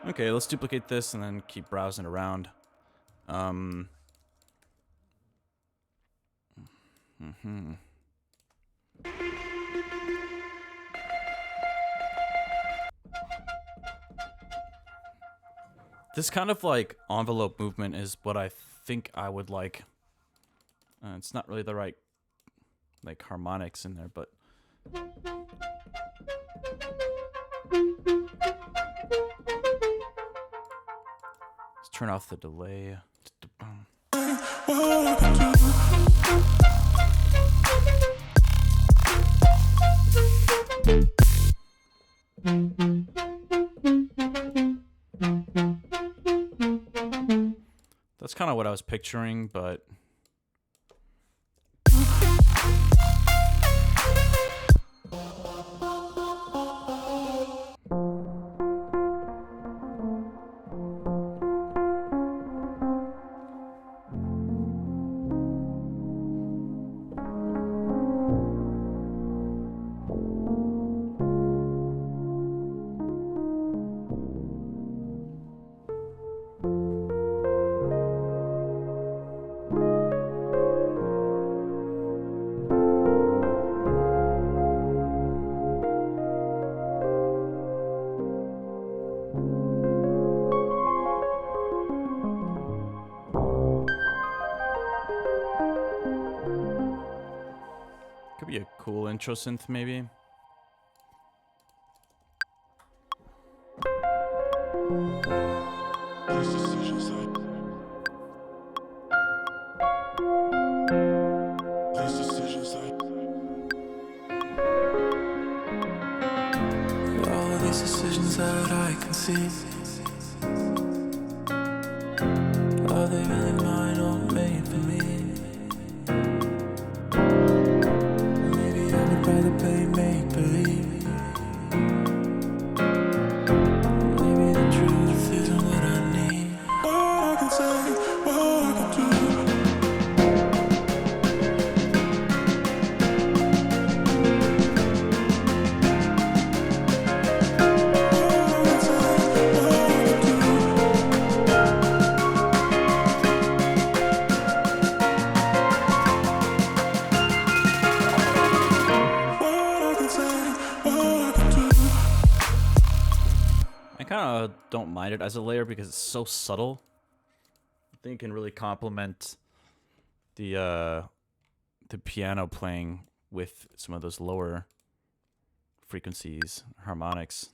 Okay, let's duplicate this and then keep browsing around. This kind of like envelope movement is what I think I would like. It's not really the right like harmonics in there, but let's turn off the delay. That's kind of what I was picturing, but intro synth maybe. These decisions I These decisions I All of these decisions that I can see, are they really mine or made for me? Maybe I would rather play make-believe. Maybe the truth isn't what I need. What I can say, what I can do. I kind of don't mind it as a layer because it's so subtle. I think it can really complement the piano playing with some of those lower frequencies, harmonics.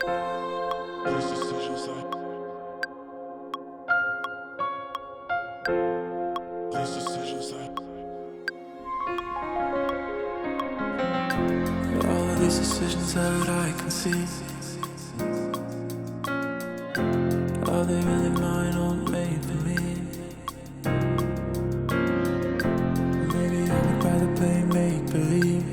These decisions I These decisions I All of these decisions that I can see, are they really mine or made for me? Maybe I would rather play make-believe.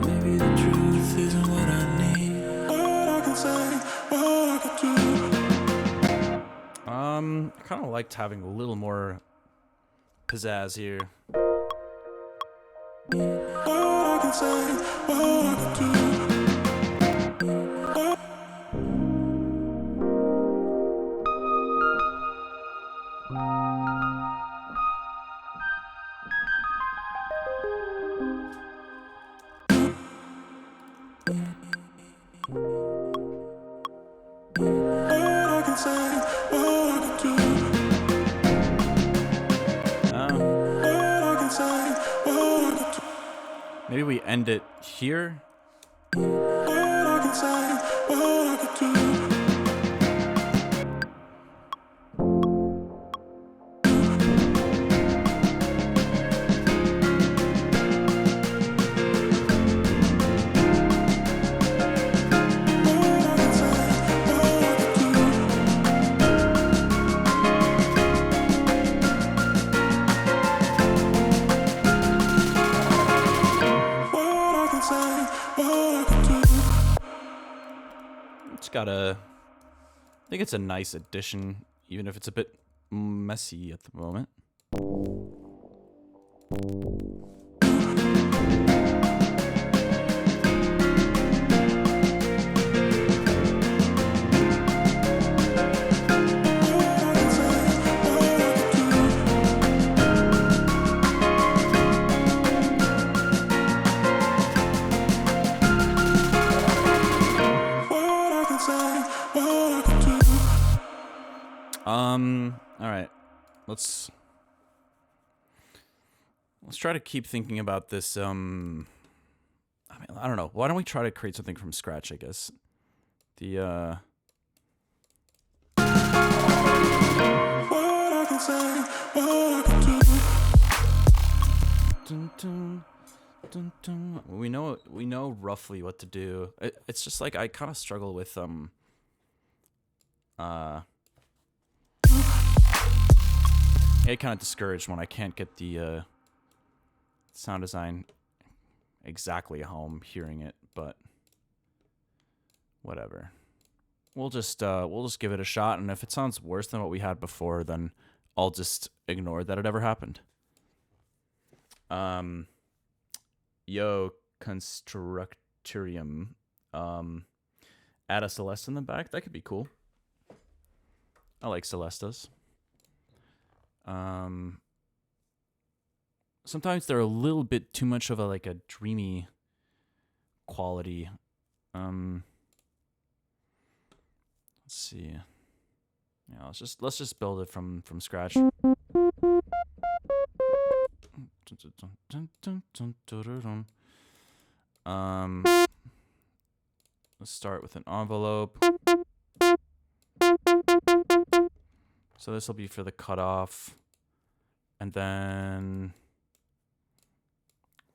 Maybe the truth isn't what I need. What I can say, what I can do. I kind of liked having a little more pizzazz here. What I can say, what I can do. What I can say, what I can do. What I can say, what I can do. Maybe we end it here. What I can say, what I can do. I think it's a nice addition, even if it's a bit messy at the moment. All right. Let's try to keep thinking about this. I mean, I don't know. Why don't we try to create something from scratch, I guess. The What I can say, what I can do. dun, dun, dun, dun. We know roughly what to do. It's just like I kind of struggle with I get kind of discouraged when I can't get the sound design exactly how I'm hearing it, but whatever. We'll just give it a shot, and if it sounds worse than what we had before, then I'll just ignore that it ever happened. Yo, Constructorium. Add a Celeste in the back. That could be cool. I like Celestas. Sometimes they're a little bit too much of a dreamy quality. Let's see. Yeah, let's just build it from scratch. Let's start with an envelope. So this will be for the cutoff. And then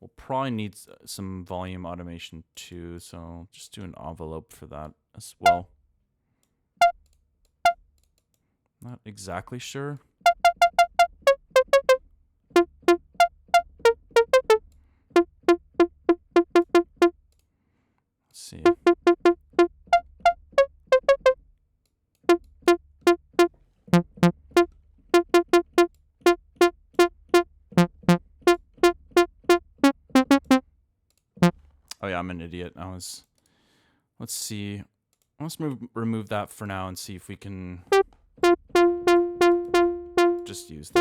we'll probably need some volume automation too. So I'll just do an envelope for that as well. Not exactly sure. Let's see. Oh yeah, I'm an idiot. Let's see. Let's remove that for now and see if we can just use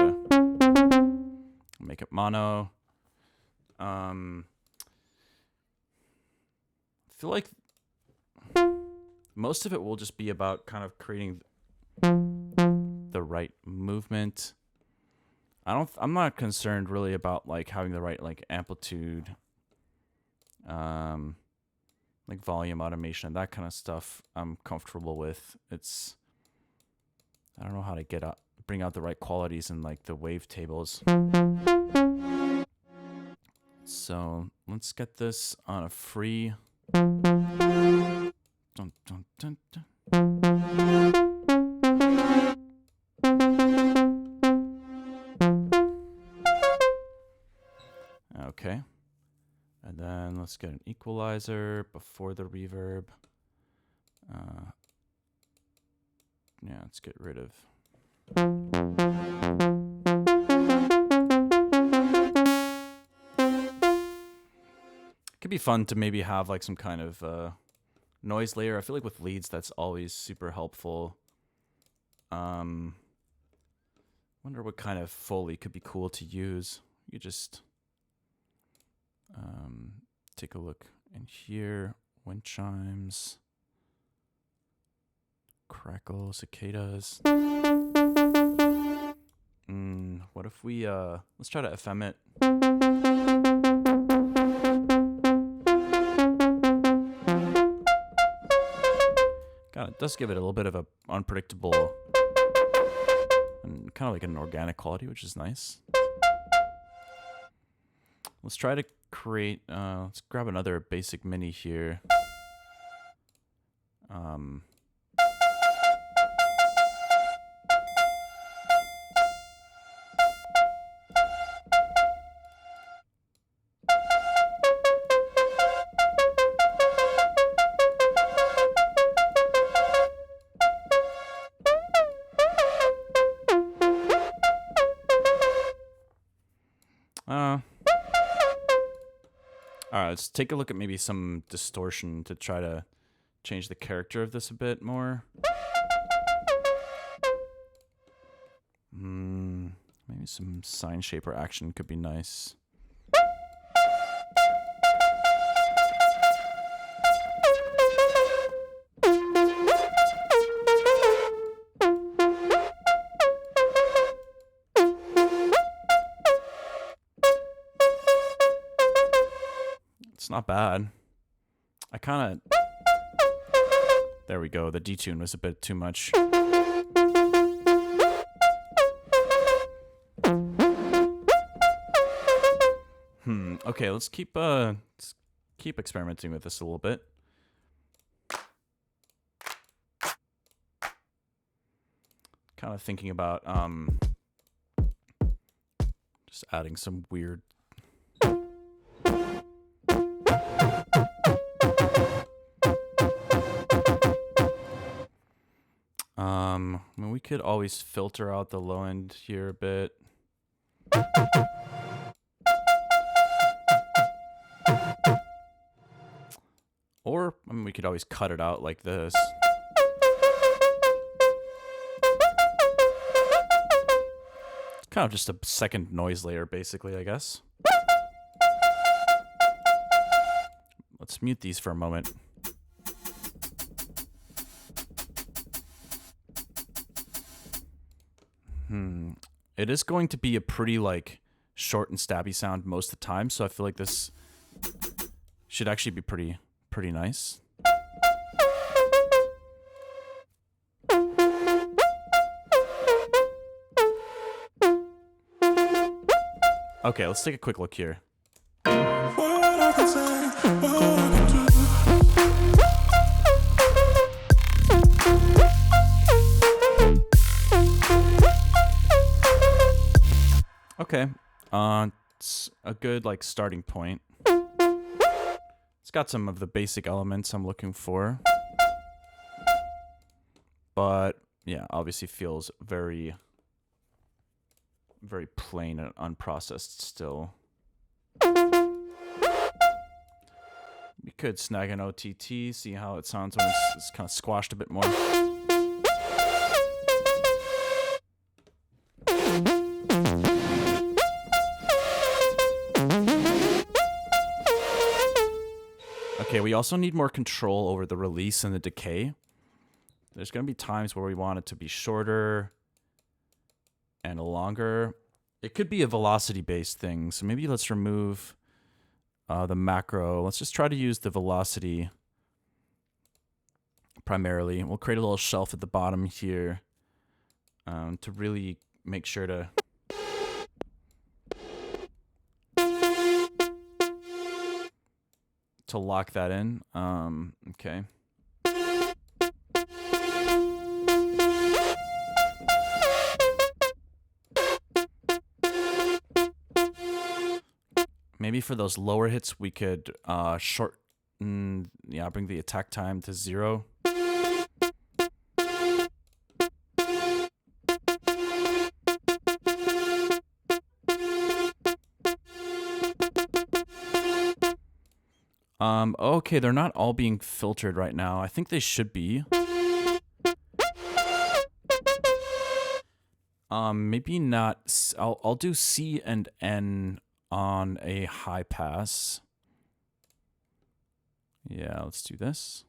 make it mono. I feel like most of it will just be about kind of creating the right movement. I'm not concerned really about like having the right like amplitude, like volume automation, that kind of stuff. I'm comfortable with. I don't know how to bring out the right qualities in like the wave tables. So let's get this on a free. Dun, dun, dun, dun. Okay. And then let's get an equalizer before the reverb. Yeah, let's get rid of. It could be fun to maybe have like some kind of noise layer. I feel like with leads, that's always super helpful. Wonder what kind of Foley could be cool to use. You just take a look in here. Wind chimes, crackle, cicadas. What if we let's try to FM it. God, it does give it a little bit of a unpredictable and kind of like an organic quality, which is nice. Let's try to create, let's grab another basic MIDI here. Alright, let's take a look at maybe some distortion to try to change the character of this a bit more. Maybe some sine shaper action could be nice. It's not bad. I kind of... There we go. The detune was a bit too much. Okay, let's keep experimenting with this a little bit. Kind of thinking about just adding some weird I mean, we could always filter out the low end here a bit. Or, I mean, we could always cut it out like this. It's kind of just a second noise layer, basically, I guess. Let's mute these for a moment. It is going to be a pretty, like, short and stabby sound most of the time, so I feel like this should actually be pretty nice. Okay, let's take a quick look here. Okay, it's a good like starting point. It's got some of the basic elements I'm looking for, but yeah, obviously feels very, very plain and unprocessed still. We could snag an OTT, see how it sounds when it's kind of squashed a bit more. Okay, we also need more control over the release and the decay. There's going to be times where we want it to be shorter and longer. It could be a velocity-based thing, so maybe let's remove the macro. Let's just try to use the velocity primarily. We'll create a little shelf at the bottom here to really make sure to lock that in. Okay. Maybe for those lower hits, we could bring the attack time to 0. Okay, they're not all being filtered right now. I think they should be. Maybe not. I'll do C and N on a high pass. Yeah, let's do this.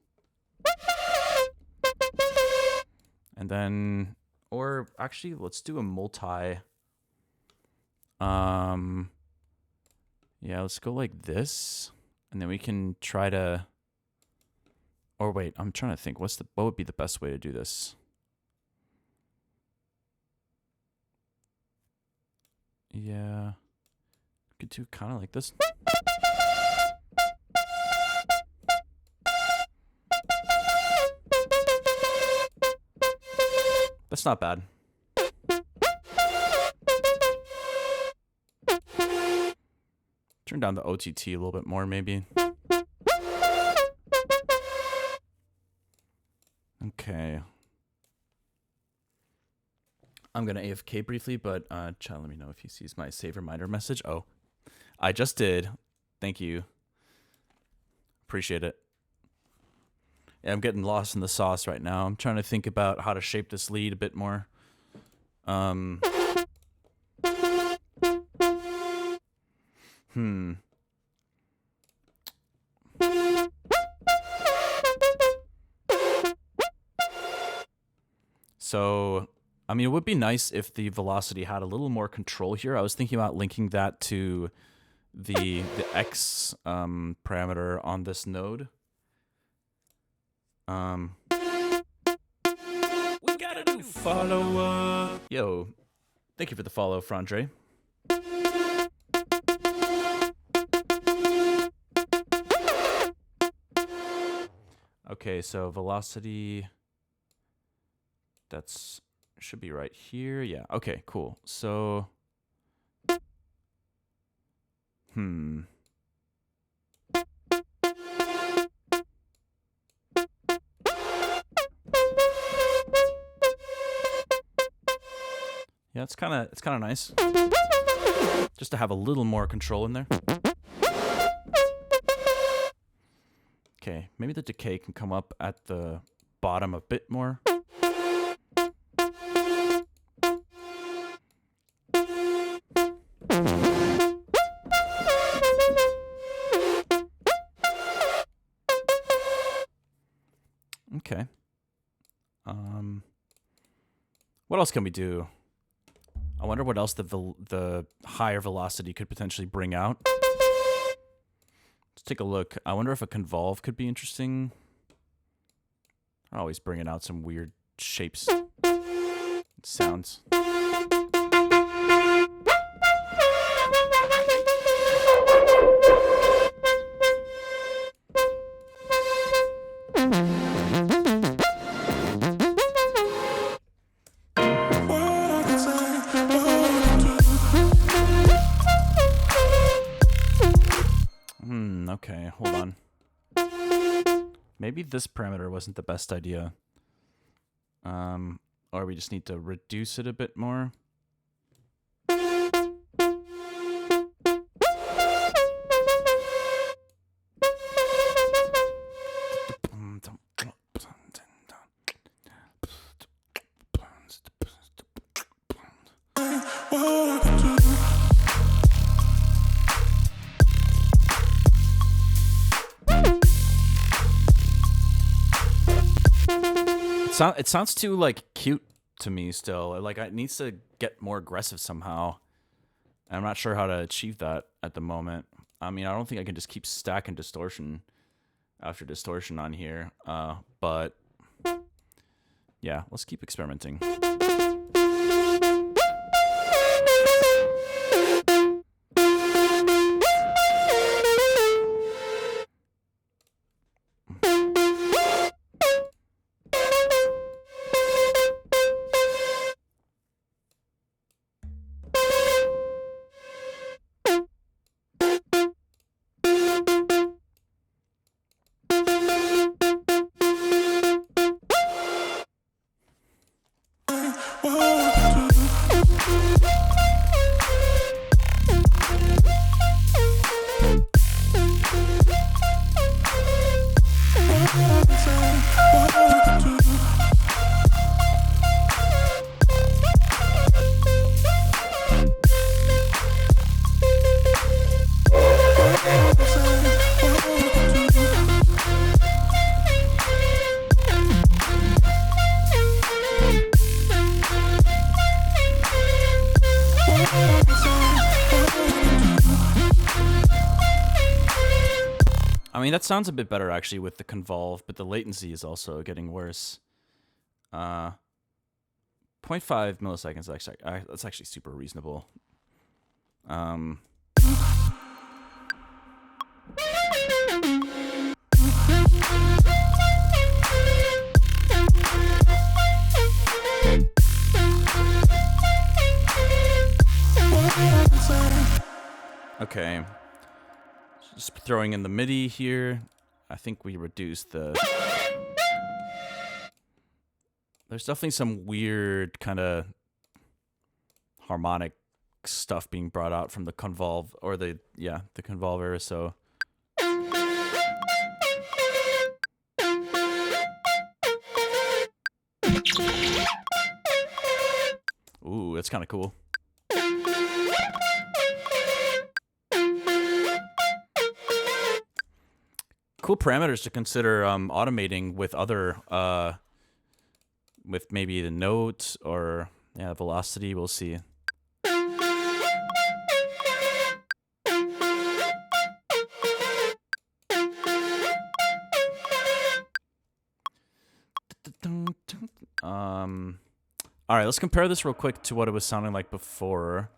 And then, or actually, let's do a multi. Yeah, let's go like this. And then we can try to, or wait, I'm trying to think, what would be the best way to do this? Yeah, could do kind of like this. That's not bad. Turn down the OTT a little bit more, maybe. Okay. I'm going to AFK briefly, but Chad, let me know if he sees my save reminder message. Oh, I just did. Thank you. Appreciate it. Yeah, I'm getting lost in the sauce right now. I'm trying to think about how to shape this lead a bit more. So, I mean, it would be nice if the velocity had a little more control here. I was thinking about linking that to the X parameter on this node. We got a new follower. Yo, thank you for the follow, Frandre. Okay, so velocity, that's should be right here. Yeah, okay, cool. So, yeah, it's kind of nice just to have a little more control in there. Okay, maybe the decay can come up at the bottom a bit more. Okay. What else can we do? I I wonder what else the higher velocity could potentially bring out. Let's take a look. I wonder if a convolve could be interesting. Always bringing out some weird shapes, sounds. Okay, hold on. Maybe this parameter wasn't the best idea. Or we just need to reduce it a bit more. It sounds too like cute to me still. Like it needs to get more aggressive somehow. I'm not sure how to achieve that at the moment. I mean, I don't think I can just keep stacking distortion after distortion on here. But yeah, let's keep experimenting. I mean, that sounds a bit better actually with the convolve, but the latency is also getting worse. 0.5 milliseconds, actually, that's actually super reasonable. Okay. Just throwing in the MIDI here. I think we reduced the... There's definitely some weird kind of harmonic stuff being brought out from the convolve, or the convolve era, so... Ooh, that's kind of cool. Cool parameters to consider automating with other, with maybe the notes or velocity. We'll see. All right, let's compare this real quick to what it was sounding like before.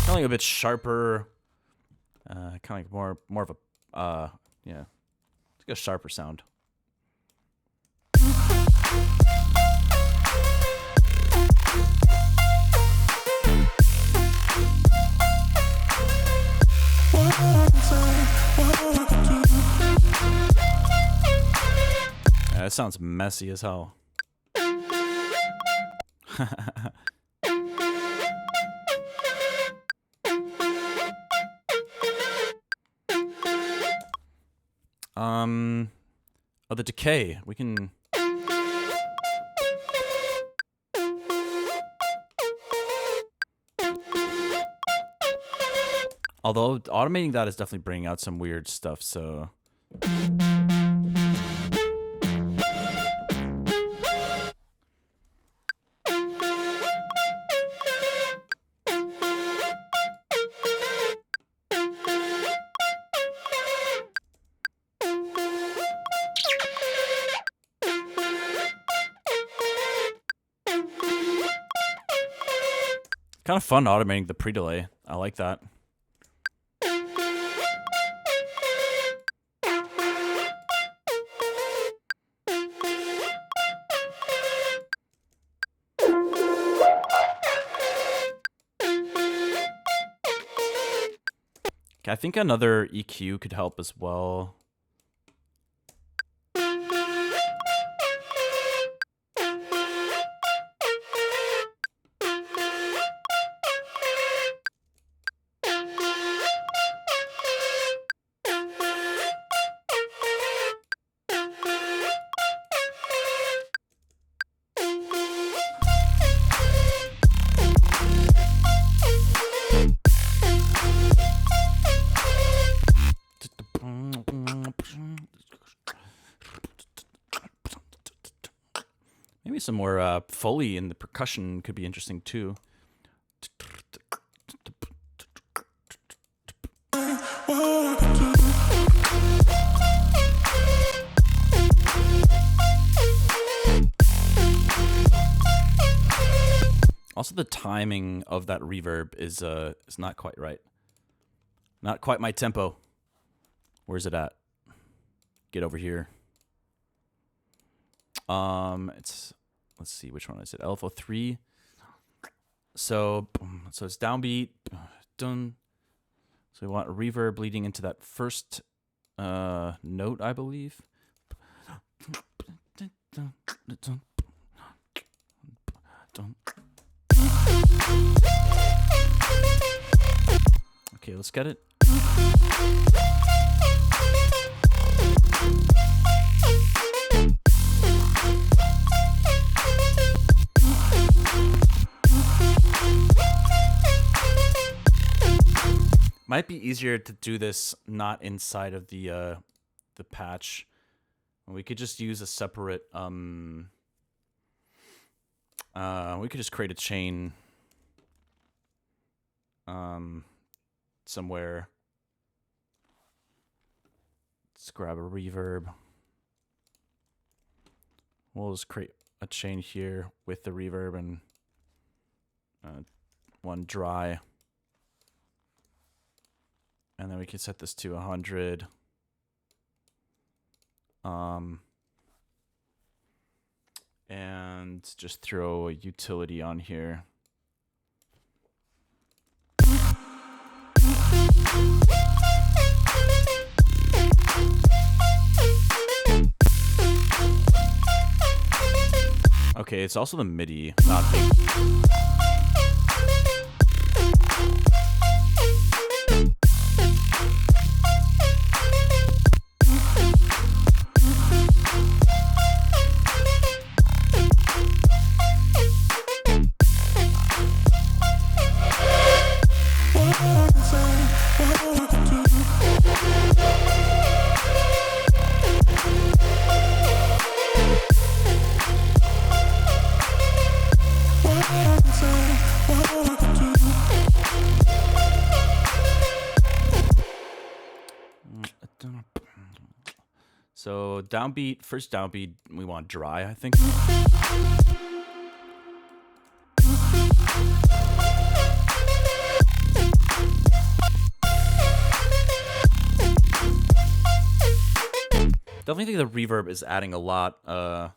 Kind of like a bit sharper, kind of like more of a, it's like a sharper sound. Yeah, it sounds messy as hell. Oh, the decay. We can... Although automating that is definitely bringing out some weird stuff, so... Kind of fun automating the pre-delay. I like that. Okay, I think another EQ could help as well. Maybe some more Foley in the percussion could be interesting too. Also, the timing of that reverb is not quite right. Not quite my tempo. Where's it at? Get over here. Let's see which one is it. LFO3. So it's downbeat. Dun. So we want a reverb leading into that first note, I believe. Okay, let's get it. Might be easier to do this not inside of the patch. We could just use a separate we could just create a chain somewhere. Let's grab a reverb. We'll just create a chain here with the reverb and one dry. And then we can set this to 100. And just throw a utility on here. Okay, it's also the MIDI, not the... So downbeat, first downbeat, we want dry, I think. Definitely think the reverb is adding a lot to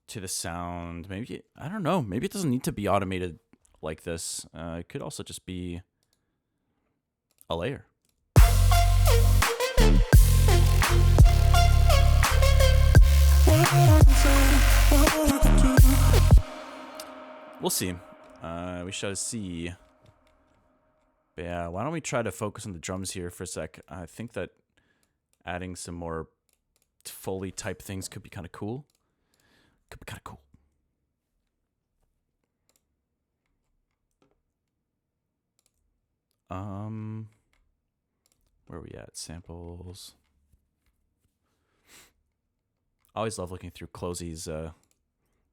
the sound. Maybe, I don't know, maybe it doesn't need to be automated like this. It could also just be a layer. We'll see. We shall see. But yeah, why don't we try to focus on the drums here for a sec? I think that adding some more Foley type things could be kind of cool. Could be kind of cool. Where are we at? Samples. I always love looking through Clozy's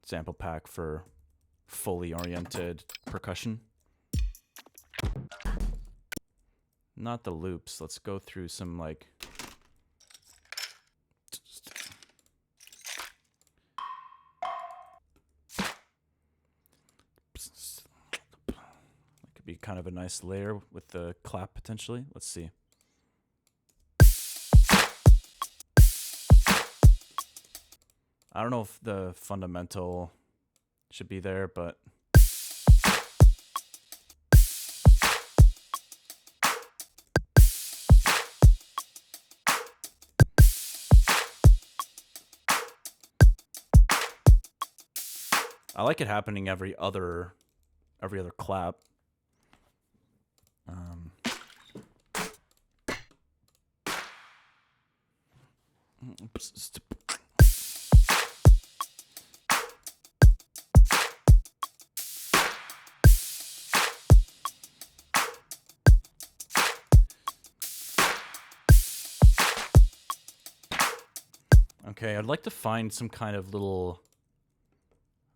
sample pack for fully oriented percussion. Not the loops. Let's go through some like... kind of a nice layer with the clap potentially. Let's see. I don't know if the fundamental should be there, but I like it happening every other clap. Okay, I'd like to find some kind of little,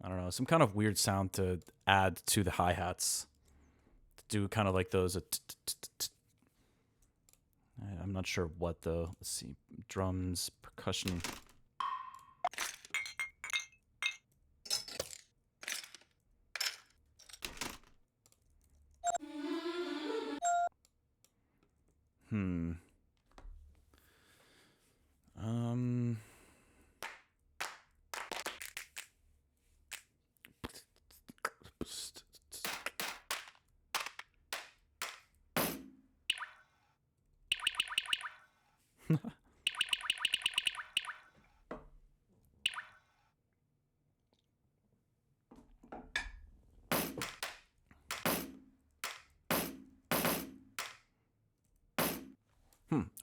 I don't know, some kind of weird sound to add to the hi-hats. To do kind of like those. I'm not sure what though. Let's see. Drums, percussion.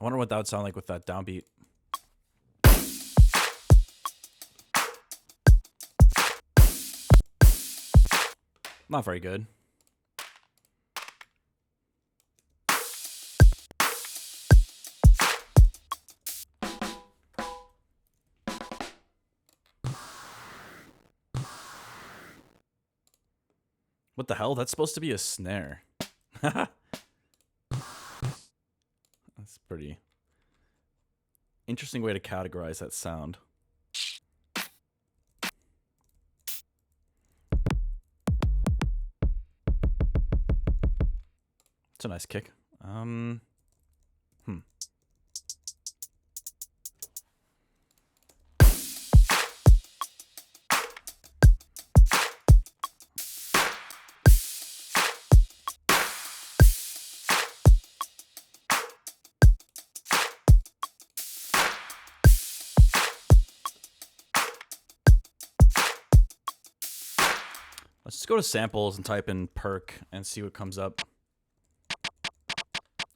I wonder what that would sound like with that downbeat. Not very good. What the hell? That's supposed to be a snare. That's pretty interesting way to categorize that sound. It's a nice kick. Let's just go to samples and type in perk and see what comes up.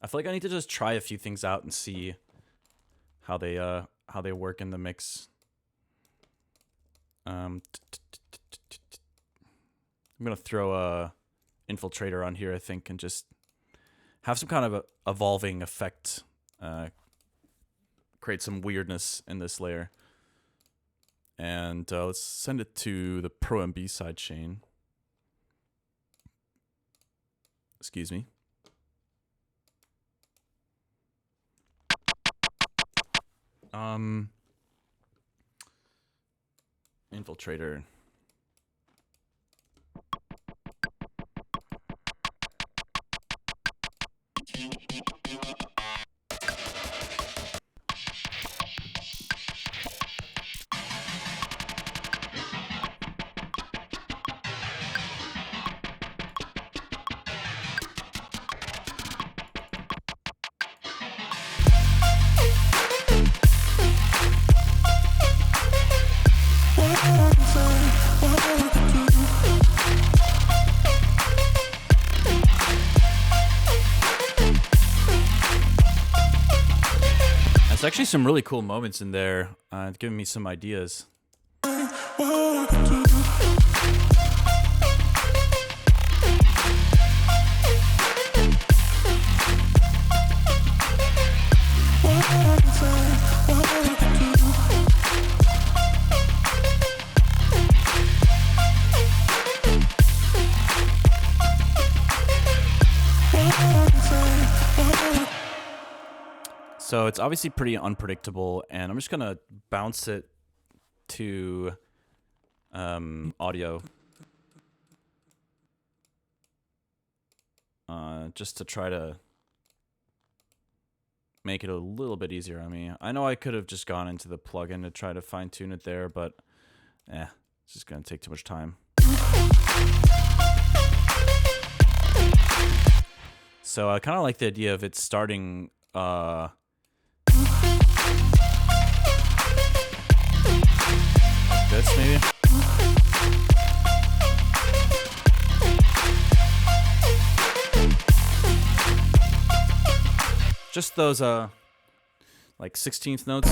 I feel like I need to just try a few things out and see how they work in the mix. I'm gonna throw a infiltrator on here, I think, and just have some kind of a evolving effect. Create some weirdness in this layer. And let's send it to the Pro and B side chain. Excuse me. Infiltrator. There's actually some really cool moments in there, giving me some ideas. So it's obviously pretty unpredictable, and I'm just gonna bounce it to audio. just to try to make it a little bit easier on me. I know I could have just gone into the plugin to try to fine tune it there, but it's just gonna take too much time. So I kind of like the idea of it starting this maybe. Just those like 16th notes.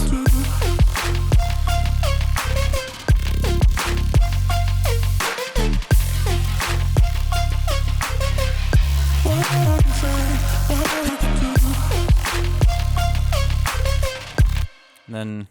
And then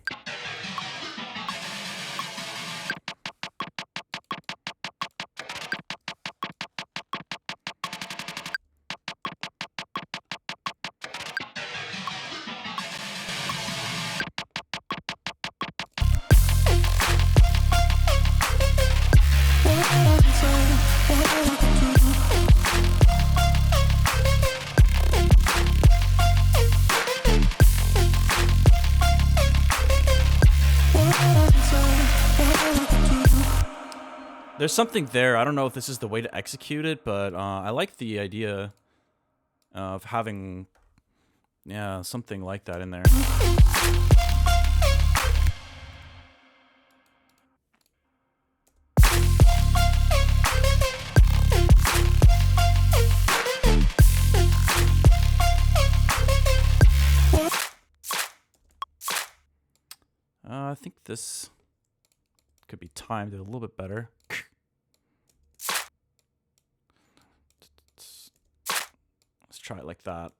there's something there. I don't know if this is the way to execute it, but I like the idea of having, something like that in there. I think this could be timed a little bit better. Let's try it like that.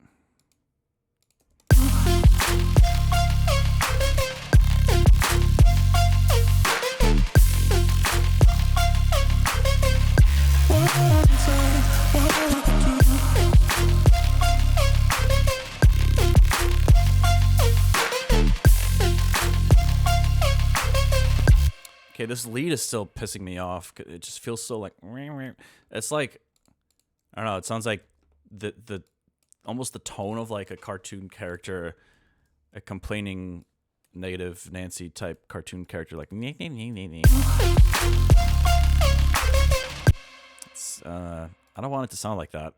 Okay, this lead is still pissing me off. It just feels so like, it's like, I don't know. It sounds like the almost the tone of like a cartoon character, a complaining negative Nancy type cartoon character, like. It's, I don't want it to sound like that.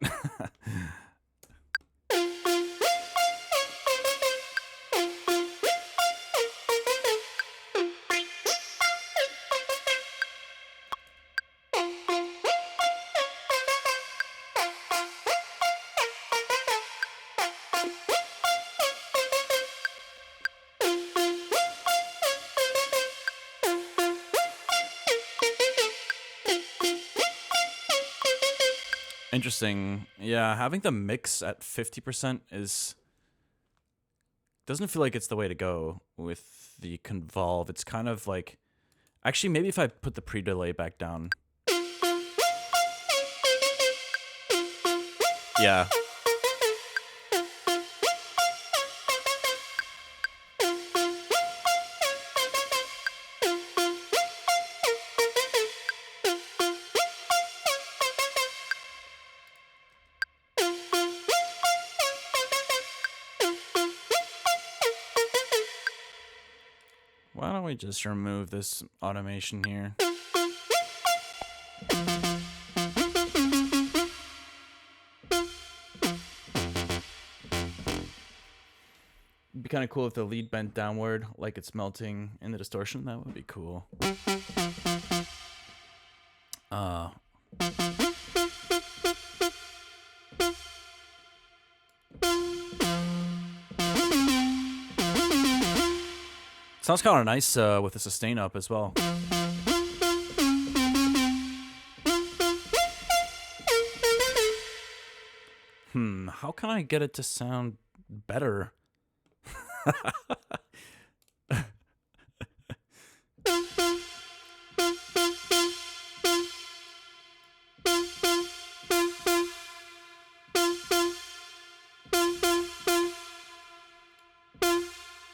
Interesting. Yeah, having the mix at 50% doesn't feel like it's the way to go with the convolve. It's kind of like, actually, maybe if I put the pre-delay back down. Yeah. Why don't we just remove this automation here? It'd be kind of cool if the lead bent downward, like it's melting in the distortion. That would be cool. Sounds kind of nice with the sustain up as well. How can I get it to sound better?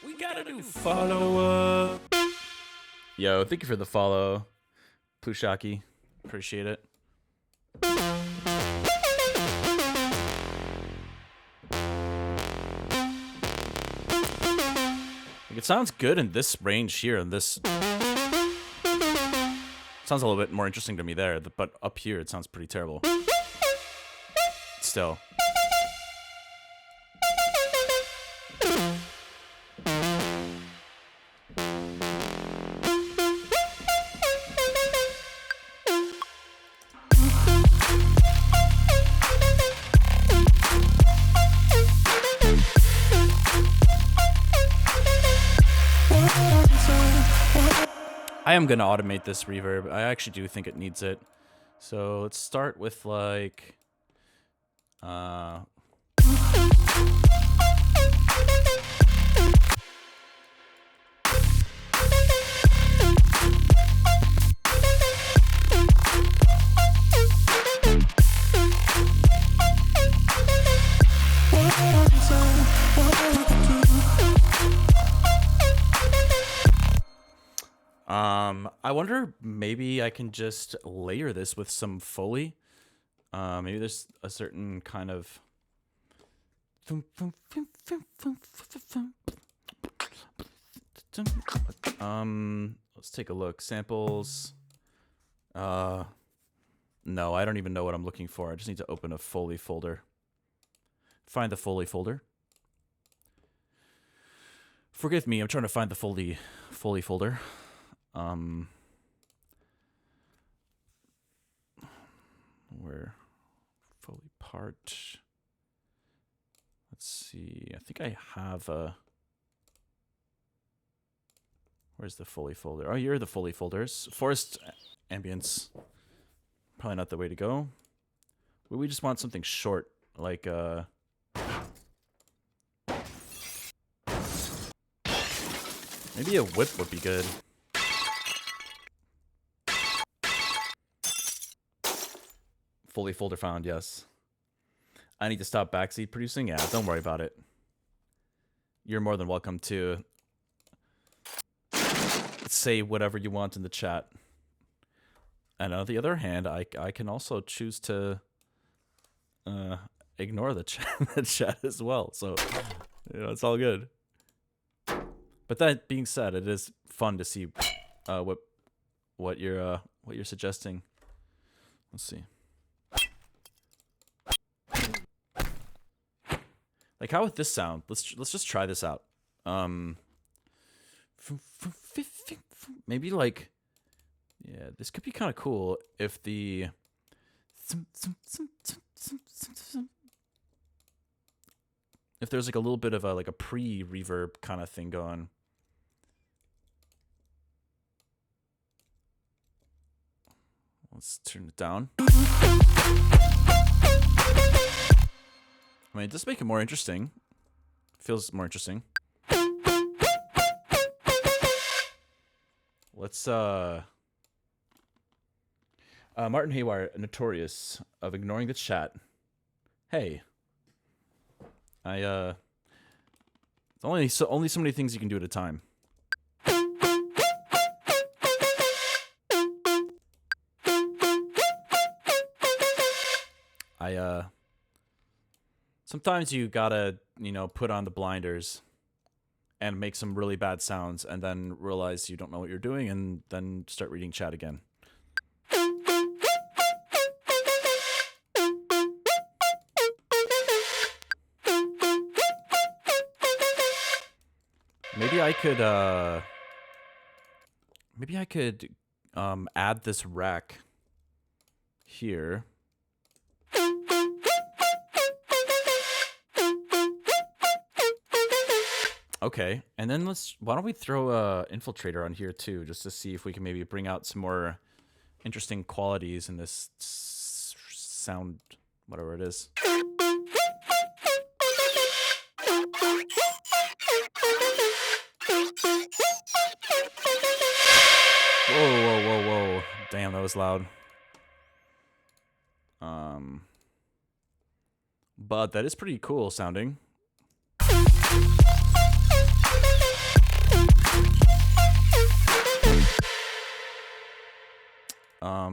We gotta do follow up. Yo, thank you for the follow, Pushaki. Appreciate it. Like, it sounds good in this range here, and this sounds a little bit more interesting to me there, but up here it sounds pretty terrible. Still. I am going to automate this reverb. I actually do think it needs it. So let's start with like... I wonder, maybe I can just layer this with some Foley. Maybe there's a certain kind of... Let's take a look. Samples. No, I don't even know what I'm looking for. I just need to open a Foley folder. Find the Foley folder. Forgive me, I'm trying to find the Foley folder. Where Foley part? Let's see. I think I have a... Where's the Foley folder? Oh, here are the Foley folders. Forest ambience. Probably not the way to go. We just want something short, like maybe a whip would be good. Foley folder found, yes. I need to stop backseat producing? Yeah, don't worry about it. You're more than welcome to say whatever you want in the chat. And on the other hand, I can also choose to ignore the chat as well. So, you know, it's all good. But that being said, it is fun to see what you're suggesting. Let's see. Like, how would this sound? Let's just try this out. Maybe like, yeah, this could be kind of cool if the if there's like a little bit of a pre-reverb kind of thing going. Let's turn it down. I mean, it does make it more interesting. Feels more interesting. Let's Martin Haywyre, notorious of ignoring the chat. Hey. Only so many things you can do at a time. Sometimes you gotta, put on the blinders and make some really bad sounds and then realize you don't know what you're doing and then start reading chat again. Maybe I could add this rack here. Okay, and then why don't we throw a infiltrator on here too, just to see if we can maybe bring out some more interesting qualities in this sound, whatever it is. Whoa. Damn, that was loud. But that is pretty cool sounding.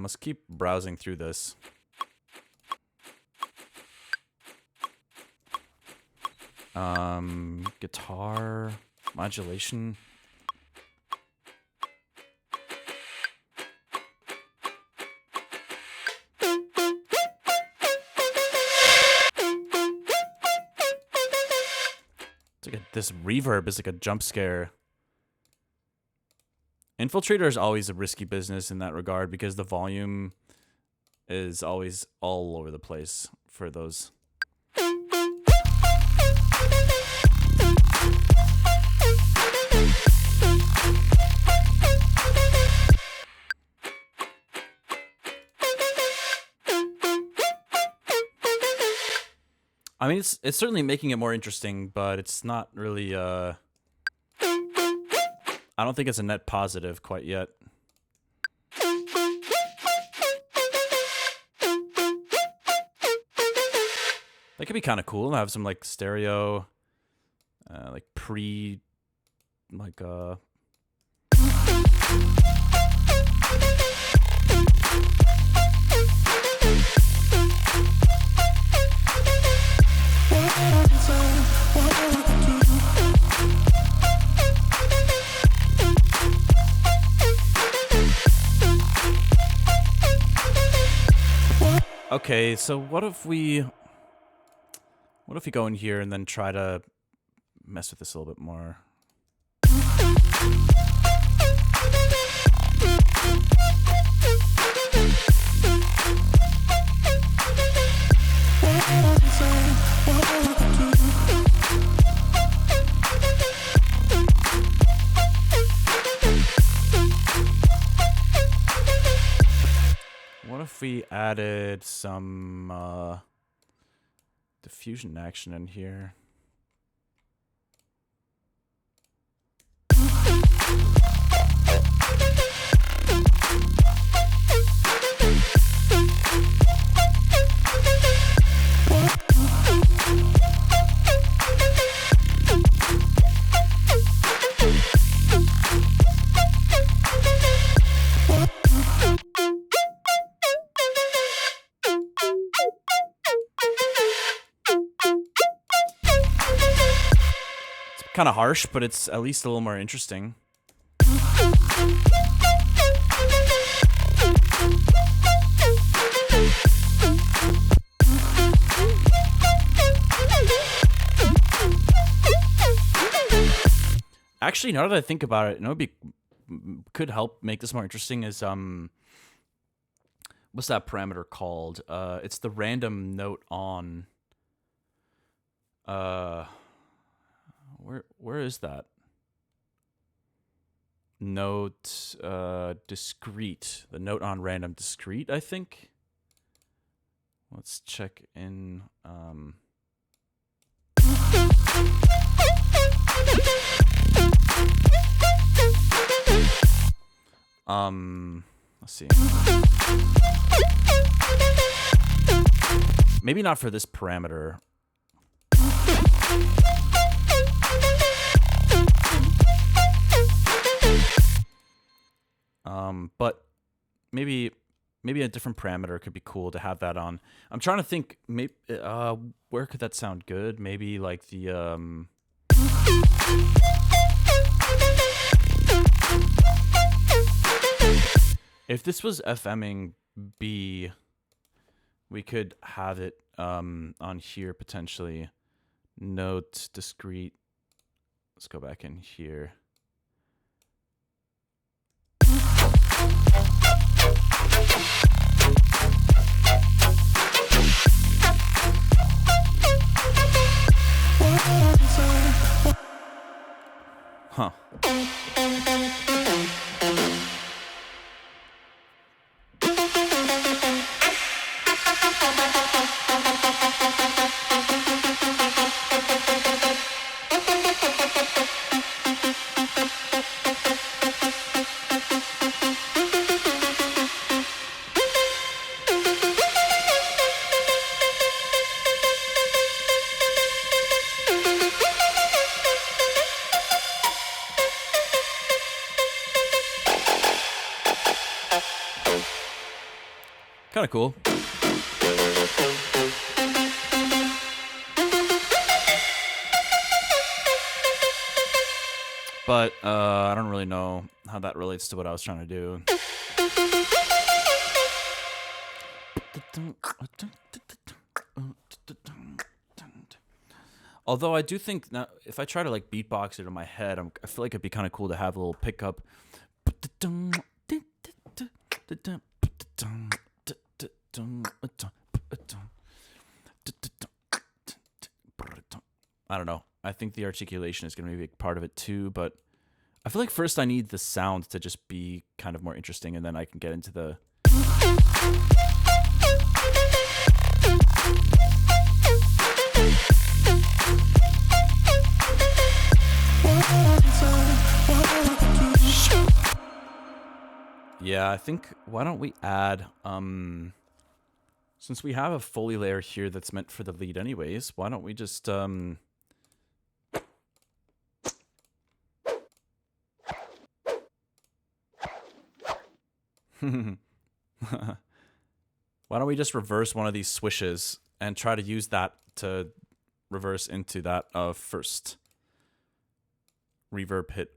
Let's keep browsing through this. Guitar. Modulation. It's like this reverb is like a jump scare. Infiltrator is always a risky business in that regard because the volume is always all over the place for those. I mean, it's certainly making it more interesting, but it's not really, I don't think it's a net positive quite yet. That could be kind of cool. Have some, like, stereo, like, Okay, so what if we go in here and then try to mess with this a little bit more? What if we added some diffusion action in here? Kind of harsh, but it's at least a little more interesting. Actually, now that I think about it, could help make this more interesting is what's that parameter called? It's the random note on. Where is that? Note discrete. The note on random discrete, I think. Let's check in let's see. Maybe not for this parameter. But maybe a different parameter could be cool to have that on. I'm trying to think, maybe where could that sound good? Maybe like the if this was FMing B, we could have it on here potentially. Note discrete. Let's go back in here. Huh. Kind of cool. But I don't really know how that relates to what I was trying to do. Although I do think now, if I try to like beatbox it in my head, I feel like it'd be kind of cool to have a little pickup. I don't know. I think the articulation is going to be a big part of it too, but I feel like first I need the sound to just be kind of more interesting, and then I can get into the... Yeah, I think, why don't we add, since we have a Foley layer here that's meant for the lead anyways, why don't we just, why don't we just reverse one of these swishes and try to use that to reverse into that first reverb hit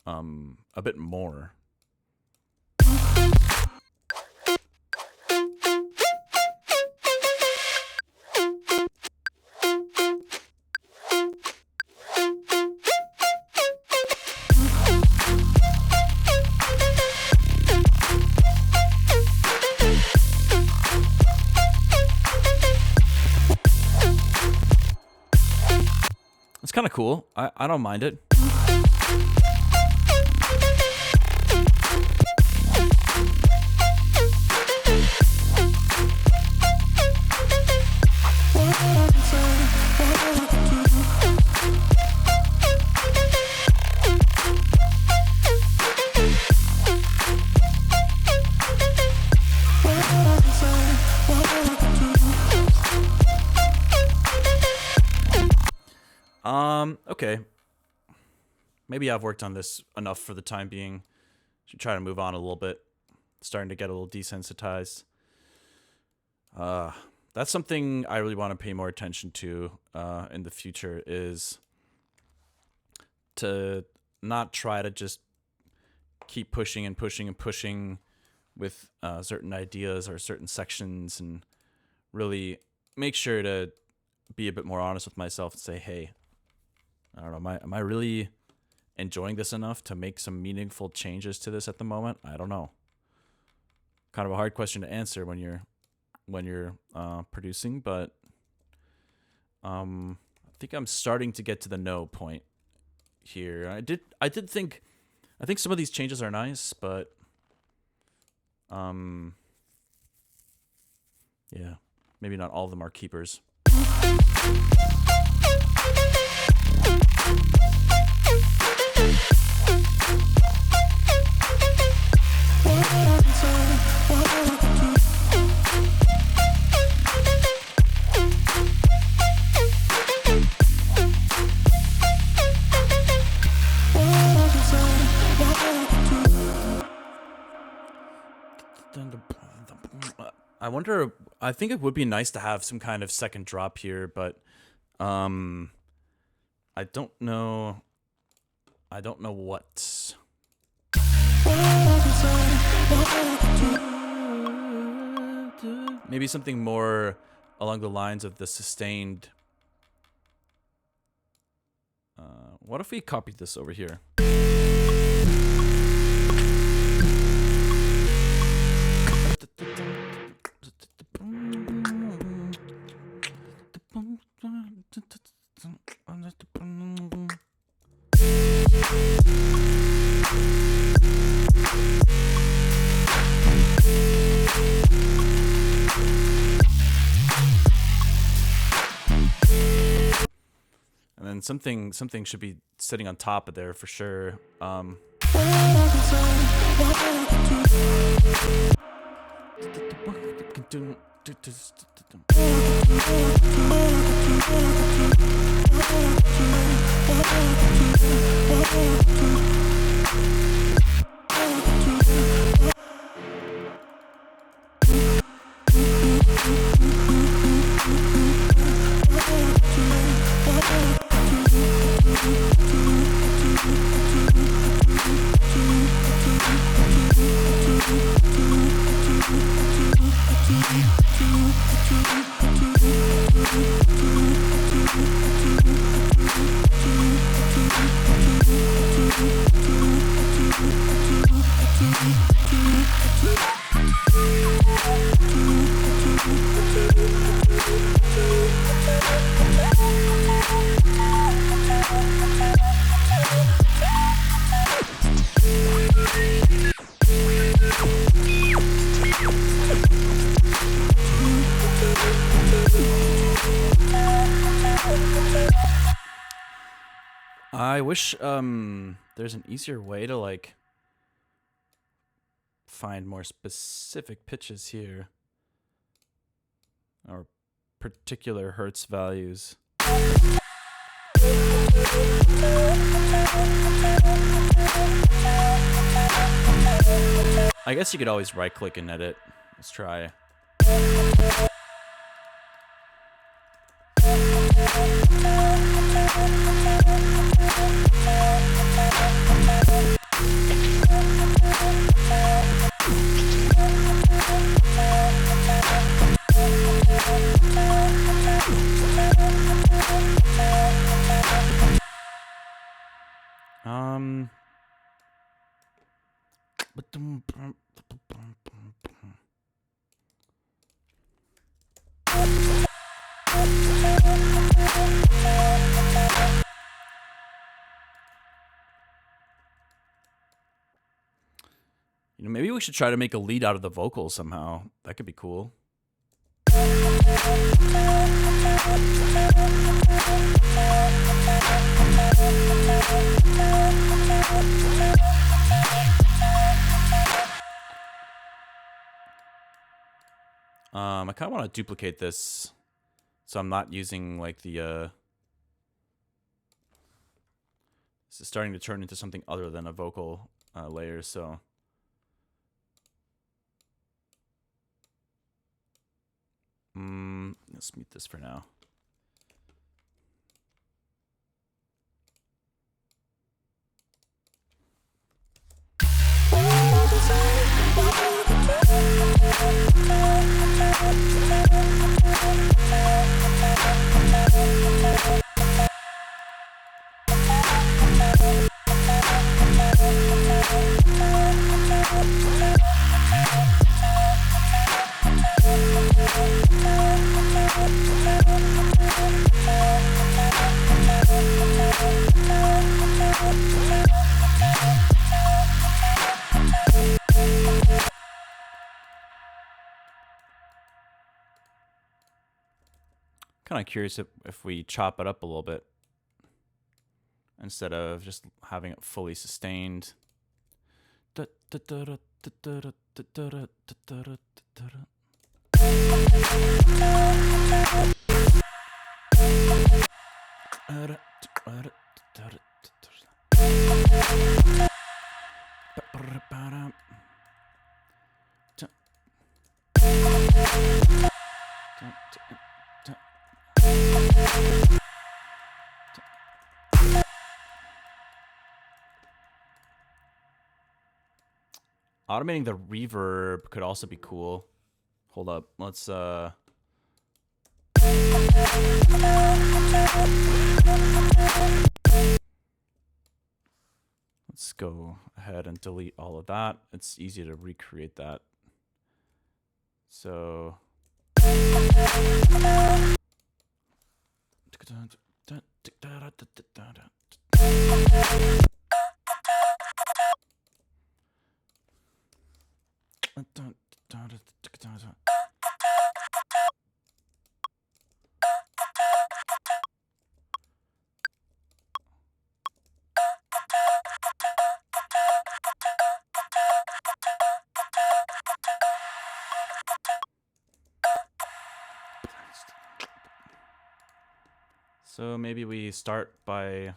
a bit more. It's kind of cool. I don't mind it. Okay. Maybe I've worked on this enough for the time being. Should try to move on a little bit. Starting to get a little desensitized. That's something I really want to pay more attention to in the future, is to not try to just keep pushing and pushing and pushing with certain ideas or certain sections, and really make sure to be a bit more honest with myself and say, hey, I don't know, am I really enjoying this enough to make some meaningful changes to this at the moment? I don't know. Kind of a hard question to answer when you're producing, but I think I'm starting to get to the no point here. I think some of these changes are nice, but yeah, maybe not all of them are keepers. I wonder, I think it would be nice to have some kind of second drop here, but I don't know what. Maybe something more along the lines of the sustained. What if we copied this over here? And then something should be sitting on top of there for sure. I wish there's an easier way to like find more specific pitches here or particular hertz values. I guess you could always right click and edit. Let's try. You know, maybe we should try to make a lead out of the vocals somehow. That could be cool. I kind of want to duplicate this so I'm not using like the this is starting to turn into something other than a vocal layer, so let's mute this for now. Kind of curious if we chop it up a little bit instead of just having it fully sustained. Automating the reverb could also be cool. Hold up, let's go ahead and delete all of that. It's easy to recreate that. So So maybe we start by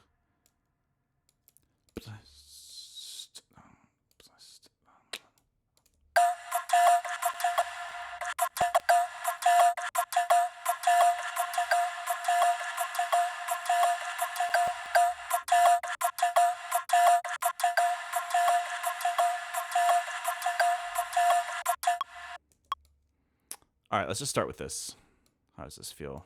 all right, let's just start with this. How does this feel?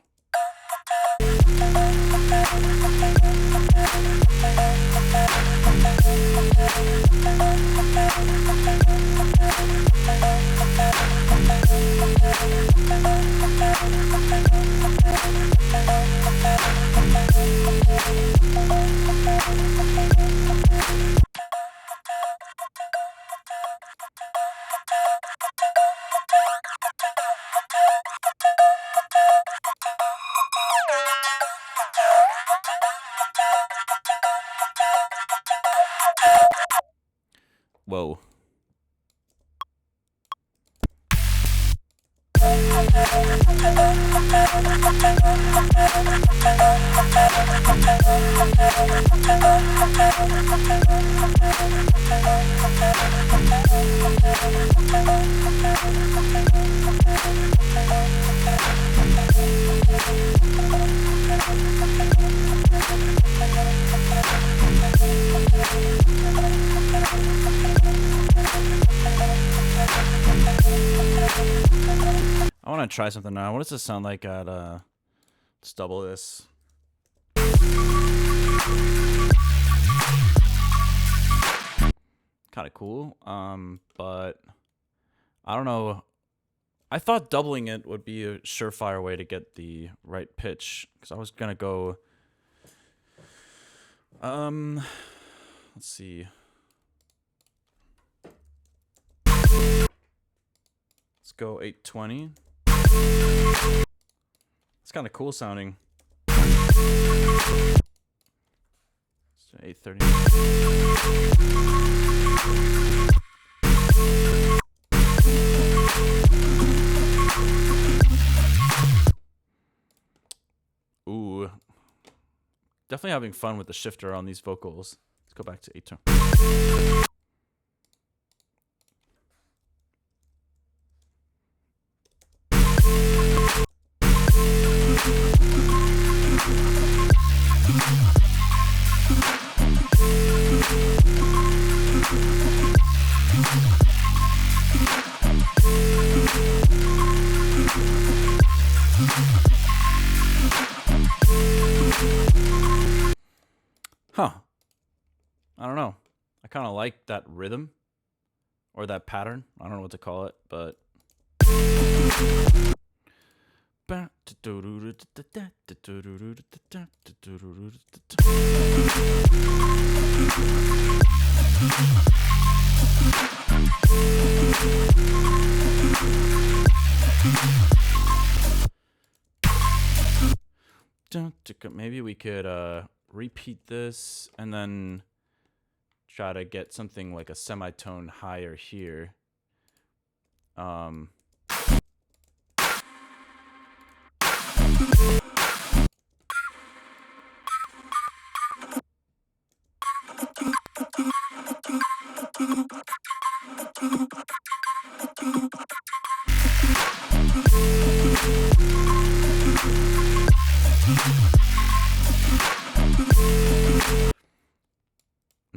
Whoa. I want to try something now. What does this sound like at, let's double this. Kind of cool, but I don't know. I thought doubling it would be a surefire way to get the right pitch, because I was gonna go, let's see. Let's go 820. It's kind of cool sounding. So 830. Ooh. Definitely having fun with the shifter on these vocals. Let's go back to 820. Huh. I don't know. I kind of like that rhythm or that pattern. I don't know what to call it, but maybe we could repeat this and then try to get something like a semitone higher here.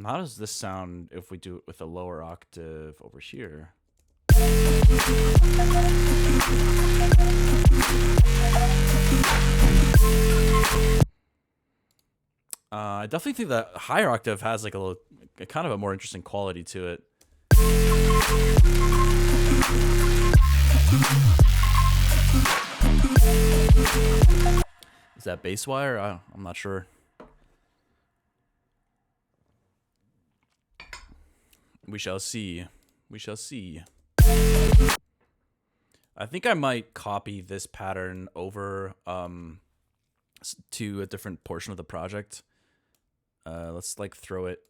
How does this sound if we do it with a lower octave over here? I definitely think that higher octave has like a kind of a more interesting quality to it. Is that bass wire? I'm not sure. We shall see. We shall see. I think I might copy this pattern over to a different portion of the project. Let's like throw it,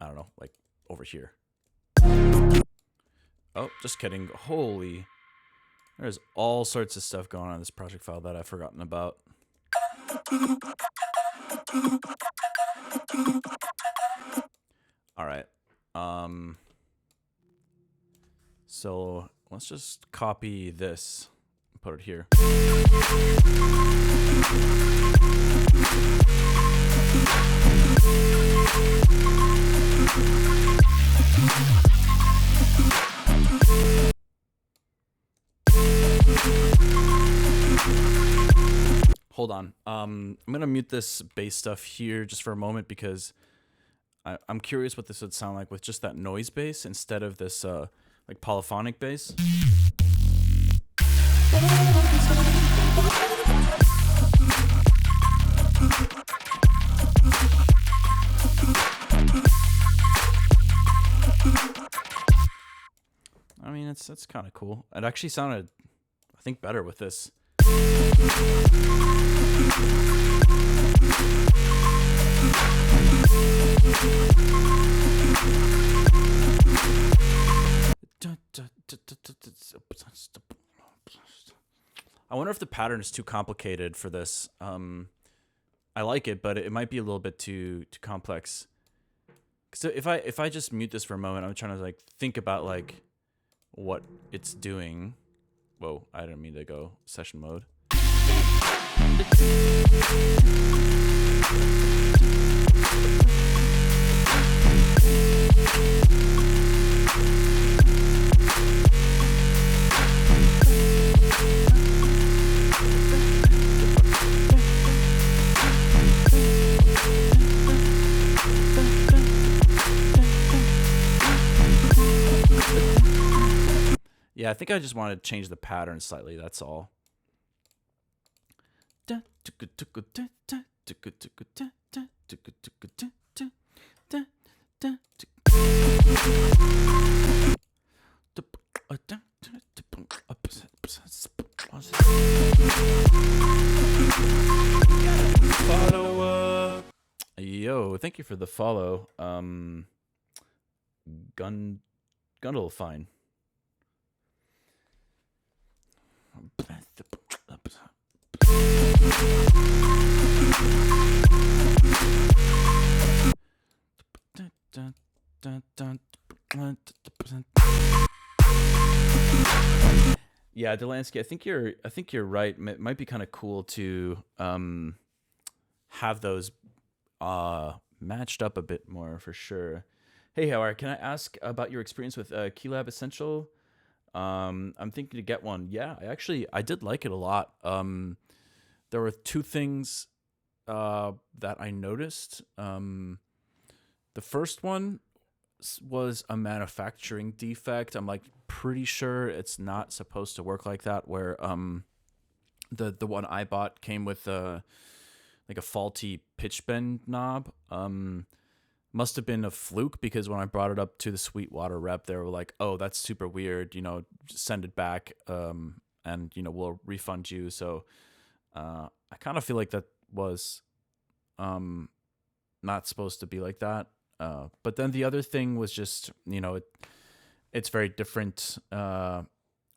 I don't know, like over here. Oh, just kidding. Holy. There's all sorts of stuff going on in this project file that I've forgotten about. All right. So let's just copy this and put it here. Hold on. I'm gonna mute this bass stuff here just for a moment because I'm curious what this would sound like with just that noise bass instead of this like polyphonic bass. I mean, it's kind of cool. It actually sounded, I think, better with this. if the pattern is too complicated for this. I like it, but it might be a little bit too complex. So if I just mute this for a moment, I'm trying to like think about like what it's doing. Whoa, I didn't mean to go session mode. Yeah, I think I just want to change the pattern slightly, that's all. Yo, thank you for the follow. Gundle, fine. Yeah, Delansky, I think you're right. It might be kind of cool to have those matched up a bit more for sure. Hey, Haywyre, can I ask about your experience with Keylab Essential? I'm thinking to get one. Yeah, I did like it a lot. There were two things that I noticed. The first one was a manufacturing defect. I'm like pretty sure it's not supposed to work like that. Where the one I bought came with like a faulty pitch bend knob. Must have been a fluke, because when I brought it up to the Sweetwater rep, they were like, "Oh, that's super weird. You know, send it back, and you know we'll refund you." So I kind of feel like that was not supposed to be like that. But then the other thing was just, you know, it's very different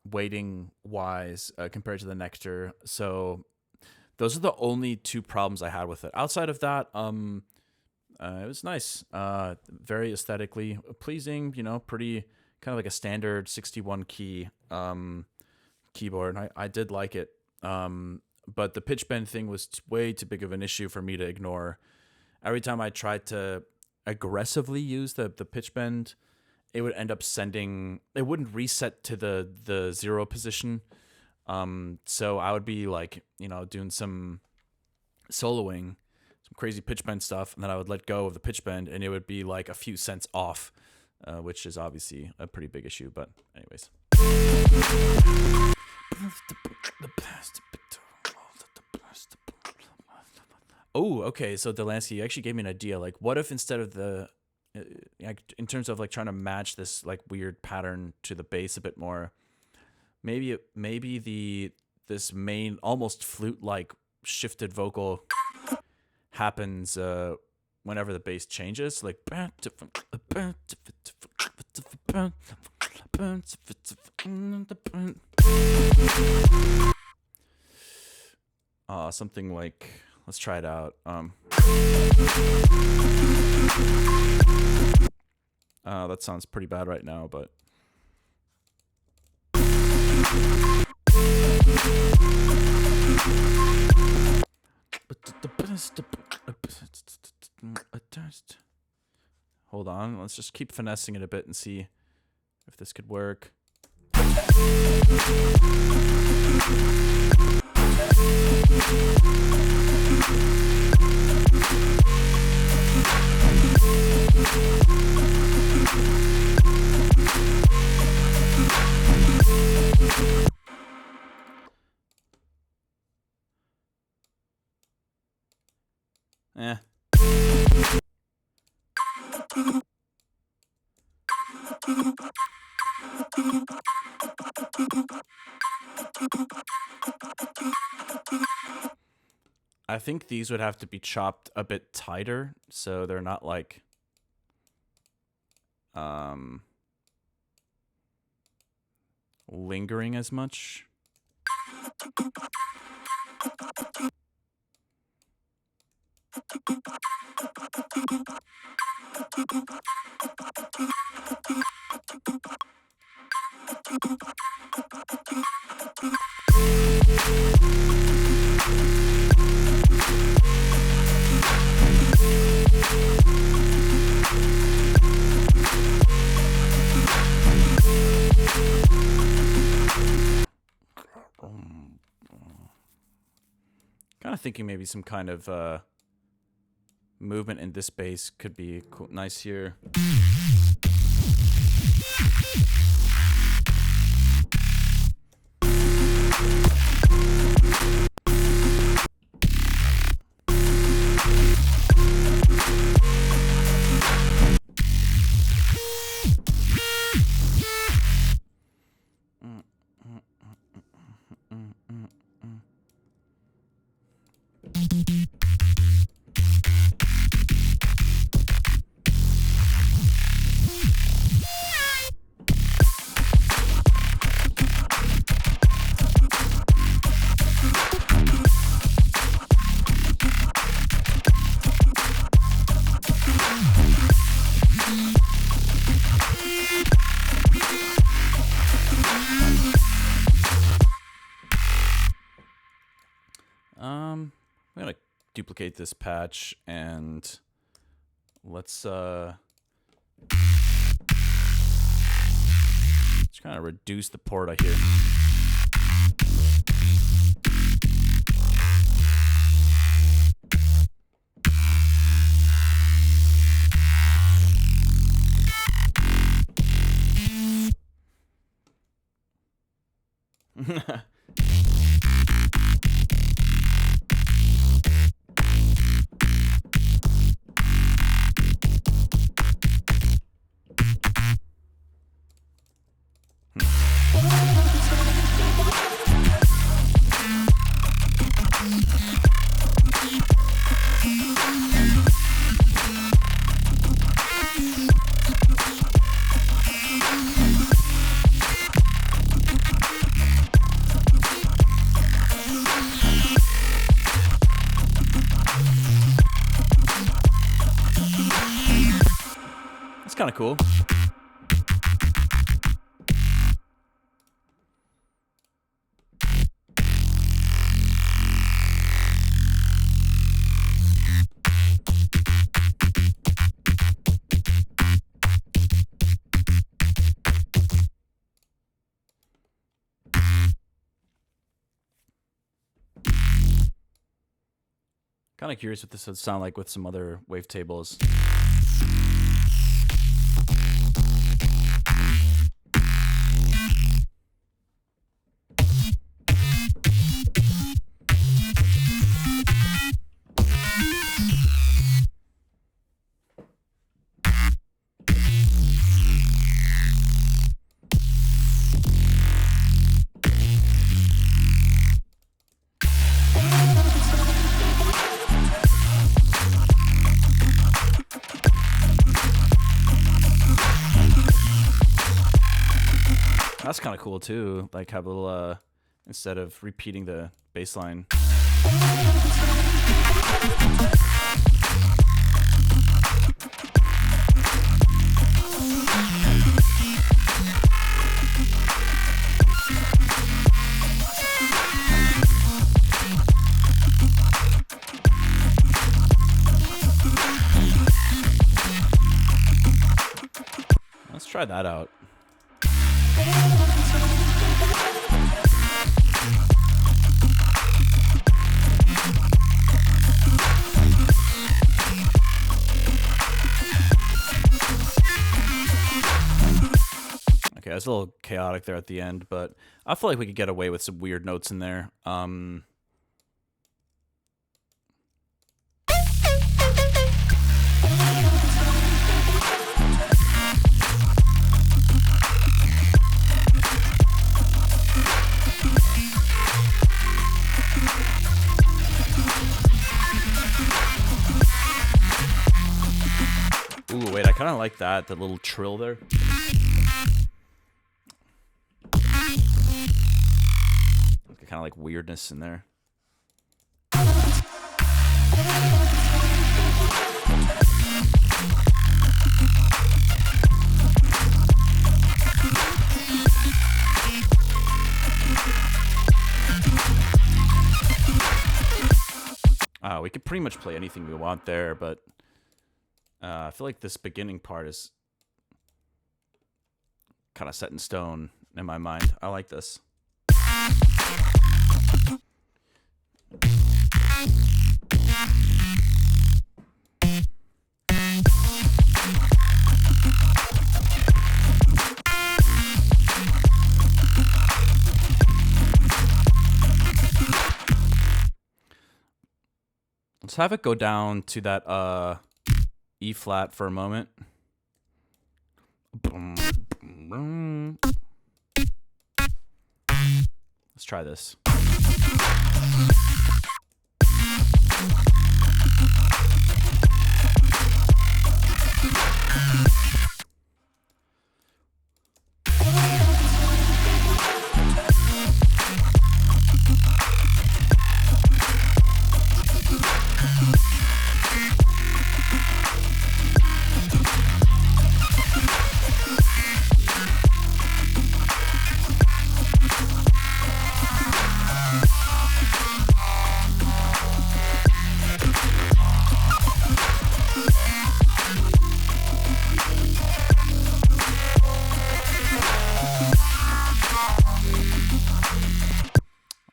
weighting wise compared to the Nectar. So those are the only two problems I had with it. Outside of that, it was nice, very aesthetically pleasing, you know, pretty kind of like a standard 61 key keyboard. And I did like it. But the pitch bend thing was way too big of an issue for me to ignore. Every time I tried to aggressively use the pitch bend, it would end up it wouldn't reset to the 0 position. So I would be like, you know, doing some soloing, some crazy pitch bend stuff, and then I would let go of the pitch bend and it would be like a few cents off, which is obviously a pretty big issue, but anyways. Oh, okay. So Delansky, you actually gave me an idea. Like, what if instead of in terms of like trying to match this like weird pattern to the bass a bit more, maybe this main almost flute like shifted vocal happens whenever the bass changes, like something like, let's try it out. That sounds pretty bad right now, but hold on, let's just keep finessing it a bit and see if this could work. Eh. I think these would have to be chopped a bit tighter so they're not like lingering as much. Kind of thinking maybe some kind of movement in this bass could be cool, nice here. I'm gonna duplicate this patch and let's just kind of reduce the port I hear. That's kind of cool. Kind of curious what this would sound like with some other wavetables. That's kind of cool too. Like have a little instead of repeating the bass line. Let's try that out. Okay, that's a little chaotic there at the end, but I feel like we could get away with some weird notes in there. Ooh, wait, I kind of like that, the little trill there. kind of like weirdness in there. We could pretty much play anything we want there, but I feel like this beginning part is kind of set in stone in my mind. I like this. Let's have it go down to that E flat for a moment. Let's try this.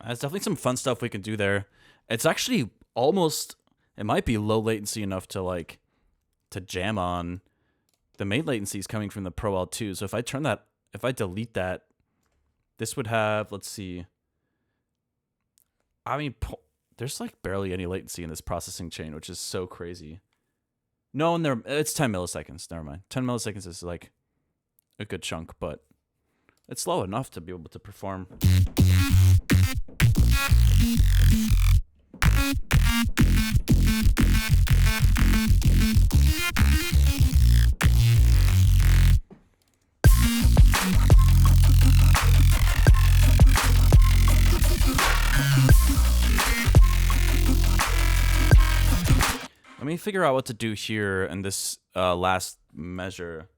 There's definitely some fun stuff we can do there. It's actually almost, it might be low latency enough to like, to jam on. The main latency is coming from the Pro L2. So if I turn that, if I delete that, this would have, let's see. I mean, there's like barely any latency in this processing chain, which is so crazy. No, and it's 10 milliseconds. Never mind. 10 milliseconds is like a good chunk, but it's slow enough to be able to perform. Let me figure out what to do here in this last measure.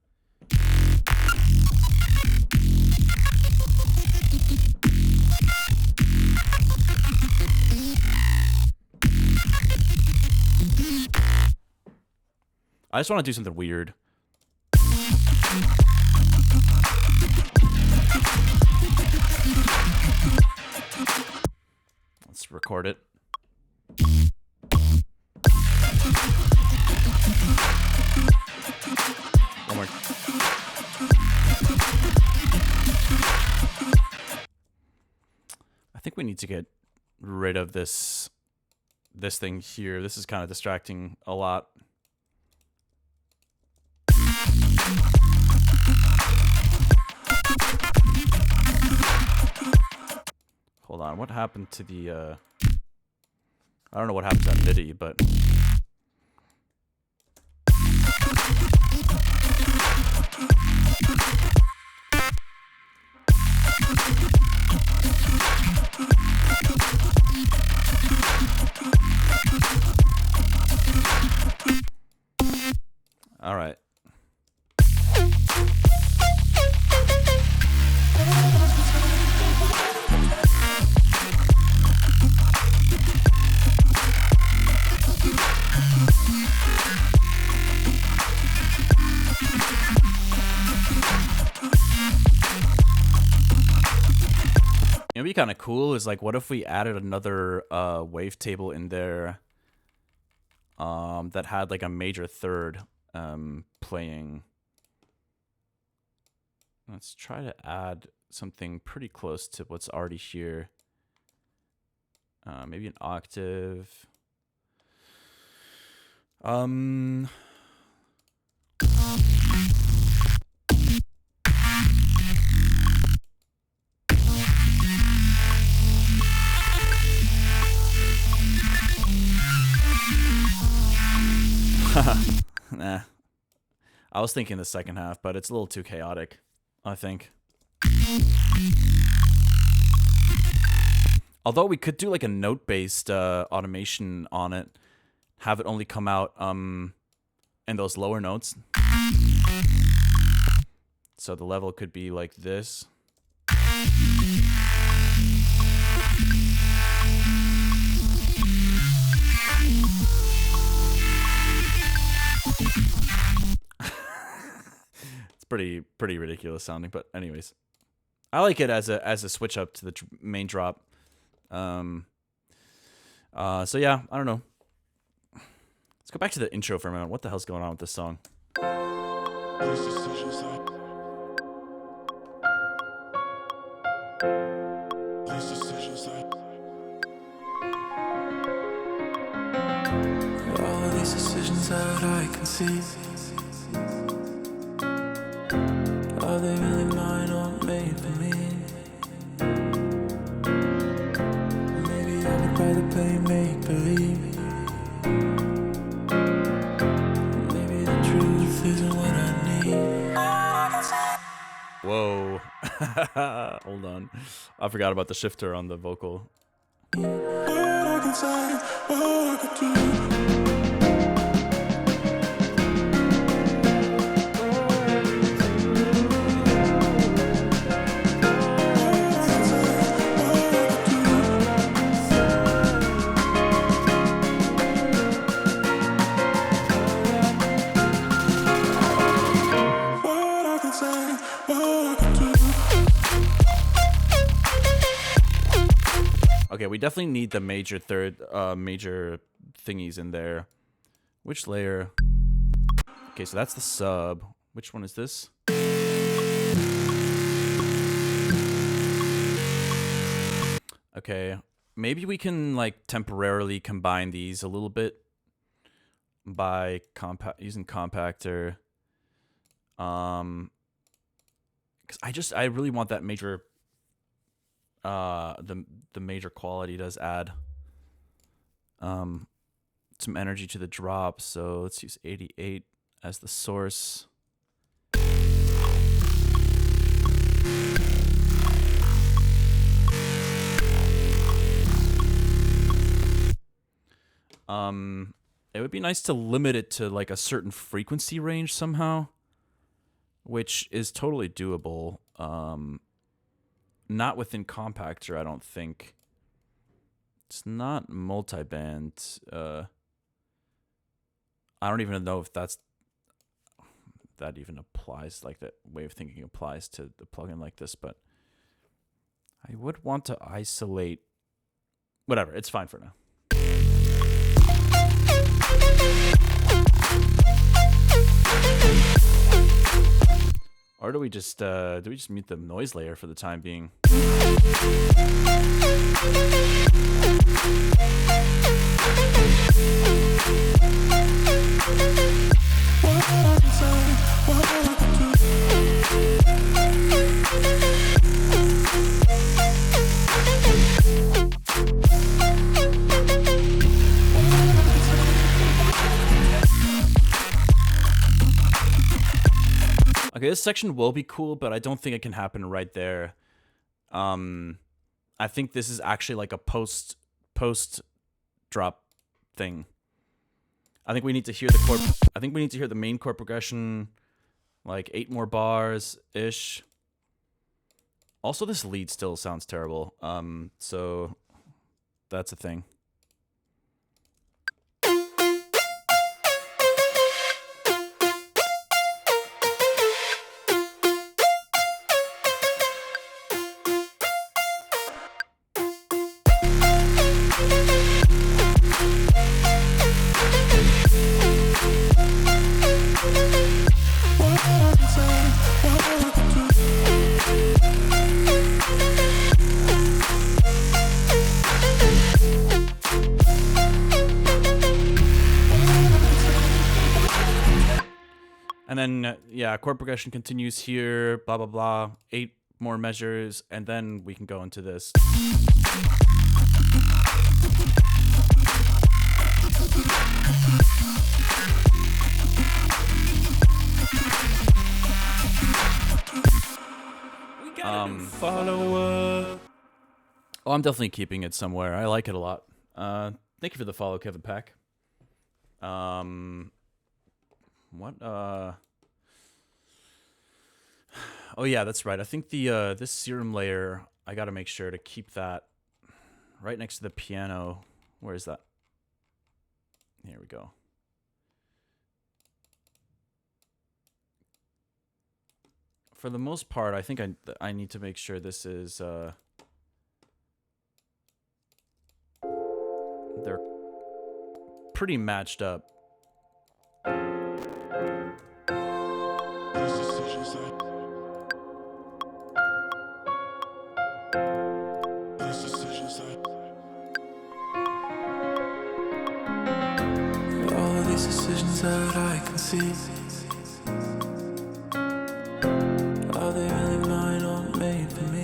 I just want to do something weird. Let's record it. One more. I think we need to get rid of this thing here. This is kind of distracting a lot. Hold on, what happened to the I don't know what happened to that MIDI, but all right. It'd be kind of cool is like, what if we added another wavetable in there that had like a major third playing. Let's try to add something pretty close to what's already here. Maybe an octave. Nah. I was thinking the second half, but it's a little too chaotic, I think. Although we could do like a note-based automation on it, have it only come out in those lower notes. So the level could be like this. It's pretty ridiculous sounding, but anyways, I like it as a switch up to the main drop. So yeah, I don't know. Let's go back to the intro for a minute. What the hell's going on with this song? These decisions that All of these decisions that I can see, are they really mine or made for me? Maybe I would rather play make-believe. Maybe the truth isn't what I need. Whoa. Hold on. I forgot about the shifter on the vocal. what I can say, what I could do. Okay, we definitely need the major major thingies in there. Which layer? Okay, so that's the sub. Which one is this? Okay, maybe we can like temporarily combine these a little bit by using compactor. Because I really want that major. The major quality does add some energy to the drop, so let's use 88 as the source. It would be nice to limit it to like a certain frequency range somehow, which is totally doable. Not within compactor, I don't think. It's not multiband. I don't even know if that even applies, like that way of thinking applies to the plugin like this, but I would want to isolate. Whatever, it's fine for now. Or do we just mute the noise layer for the time being? Okay, this section will be cool, but I don't think it can happen right there. I think this is actually like a post drop thing. I think we need to hear the chord. I think we need to hear the main chord progression, like 8 more bars ish. Also, this lead still sounds terrible. So that's a thing. And then, yeah, chord progression continues here, blah, blah, blah, 8 more measures, and then we can go into this. Follower. Oh, I'm definitely keeping it somewhere. I like it a lot. Thank you for the follow, Kevin Pack. What? Oh yeah, that's right. I think the this serum layer, I got to make sure to keep that right next to the piano. Where is that? Here we go. For the most part, I think I need to make sure this is they're pretty matched up. These decisions that All these decisions that I can see, are they really mine or made for me?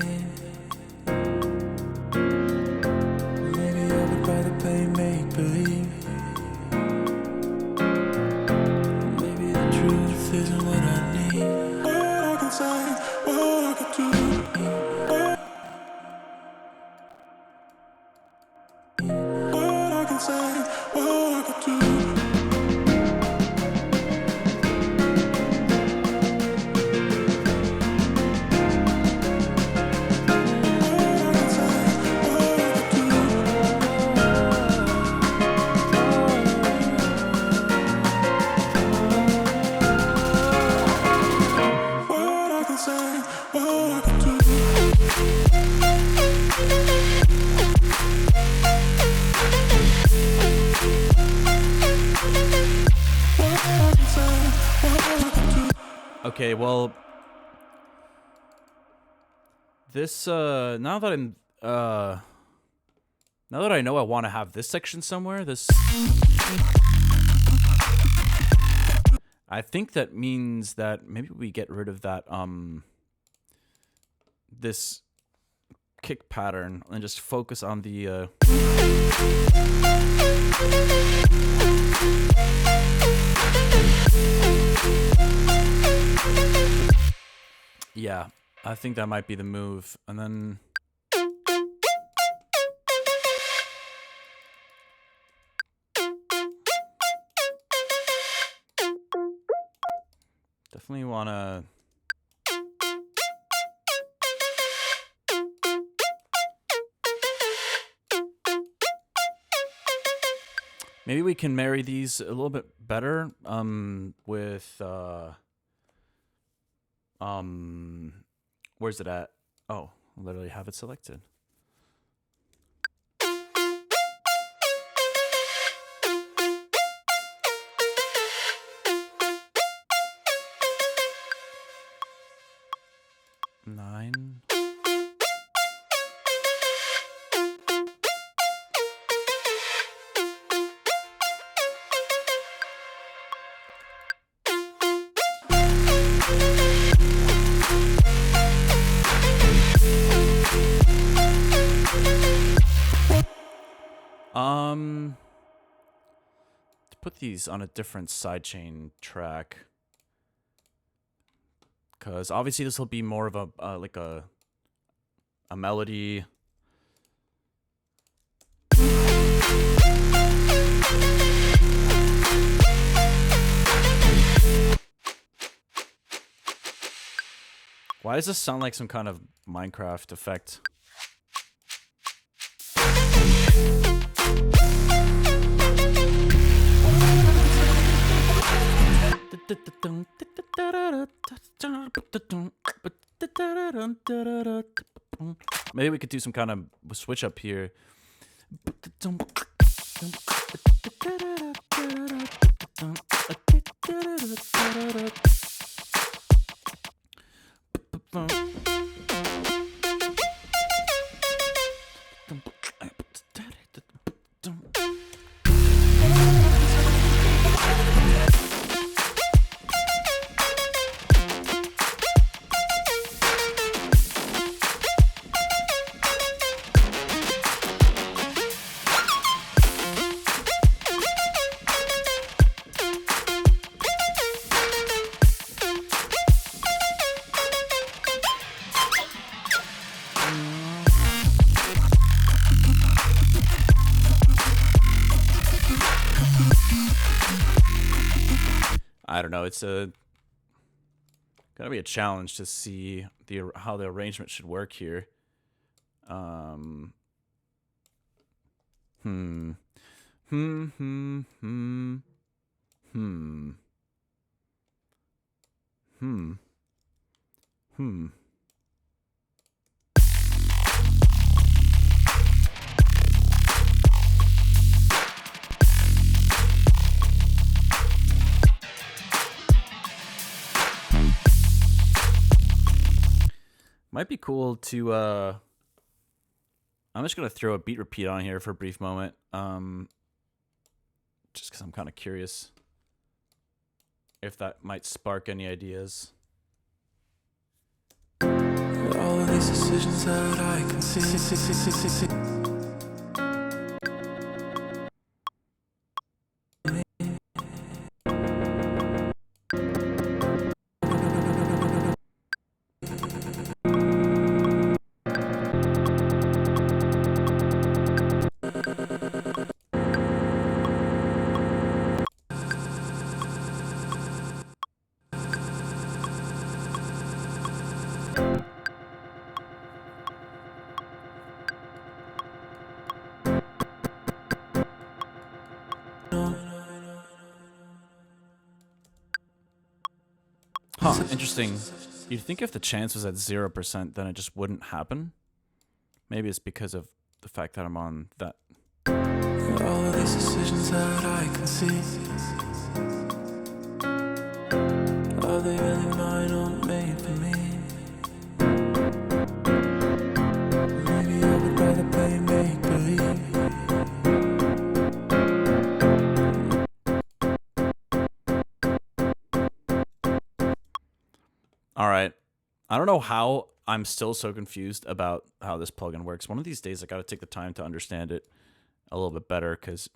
Maybe I would rather play make-believe. Maybe the truth isn't what I need. what I can say, what I can do. What I can say, what I can do. Okay, well, this now that I know I want to have this section somewhere, I think that means that maybe we get rid of that this kick pattern and just focus on the yeah, I think that might be the move. And then definitely want to maybe we can marry these a little bit better with where's it at? Oh, I literally have it selected. Nine. To put these on a different sidechain track, because obviously this will be more of a like a melody. Why does this sound like some kind of Minecraft effect? Maybe we could do some kind of switch up here. I don't know. It's gonna be a challenge to see how the arrangement should work here. Hmm. Hmm. Hmm. Hmm. Hmm. Hmm. Hmm. Might be cool to I'm just gonna throw a beat repeat on here for a brief moment. Just because I'm kind of curious if that might spark any ideas. All of these decisions that I can see. Huh, interesting. You'd think if the chance was at 0%, then it just wouldn't happen. Maybe it's because of the fact that I'm on that. All of these decisions that I can see. Are they really mine or made for me? Maybe I would rather play make-believe. All right. I don't know how I'm still so confused about how this plugin works. One of these days, I got to take the time to understand it a little bit better, because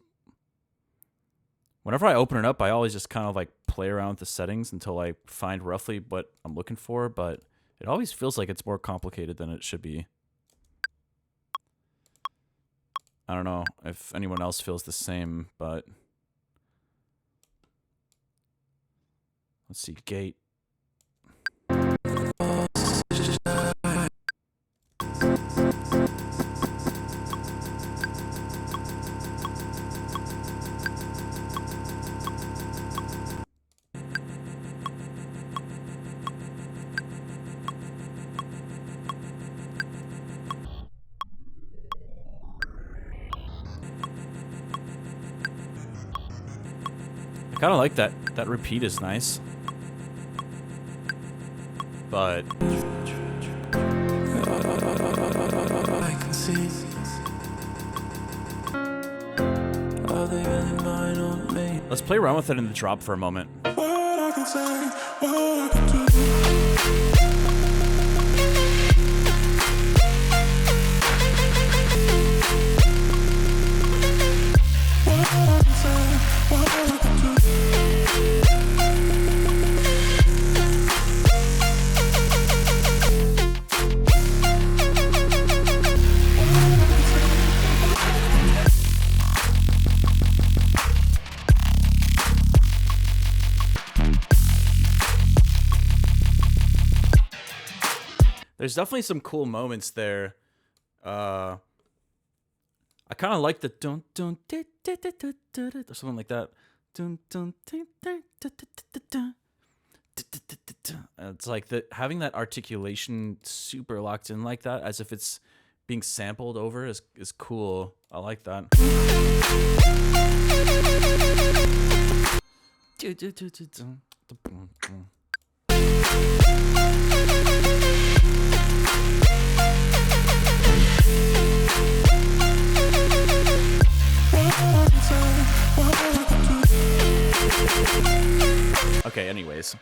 whenever I open it up, I always just kind of like play around with the settings until I find roughly what I'm looking for, but it always feels like it's more complicated than it should be. I don't know if anyone else feels the same, but let's see, gate. I kind of like that. That repeat is nice. But I can see. Are they really mine or made? let's play around with it in the drop for a moment. What I can say, what I can do. What I can say, what I can do. There's definitely some cool moments there. I kind of like the dun dun or something like that. Dun dun it's like that, having that articulation super locked in like that, as if it's being sampled over, is cool. I like that. Okay, anyways.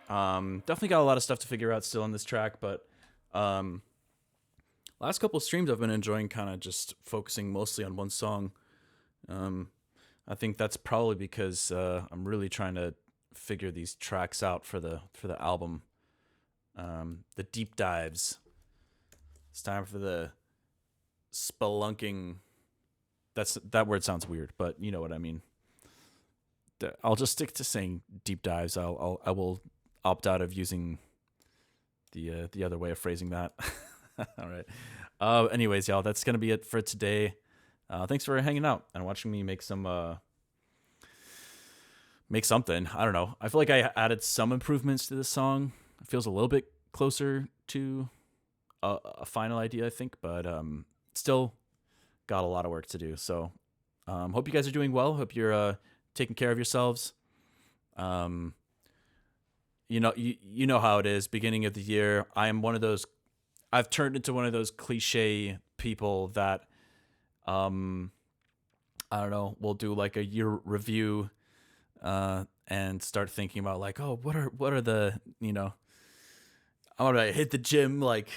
Definitely got a lot of stuff to figure out still on this track, but last couple of streams I've been enjoying kind of just focusing mostly on one song. I think that's probably because I'm really trying to figure these tracks out for the album. The deep dives. It's time for the spelunking. That word sounds weird, but you know what I mean. I'll just stick to saying deep dives. I will opt out of using the other way of phrasing that. All right. Anyways, y'all, that's gonna be it for today. Thanks for hanging out and watching me make something. I don't know. I feel like I added some improvements to this song. It feels a little bit closer to a final idea, I think, but still got a lot of work to do. So hope you guys are doing well. Hope you're taking care of yourselves. You know how it is. Beginning of the year, I am one of those. I've turned into one of those cliche people that, I don't know, will do like a year review, and start thinking about like, oh, what are the, I want to hit the gym like,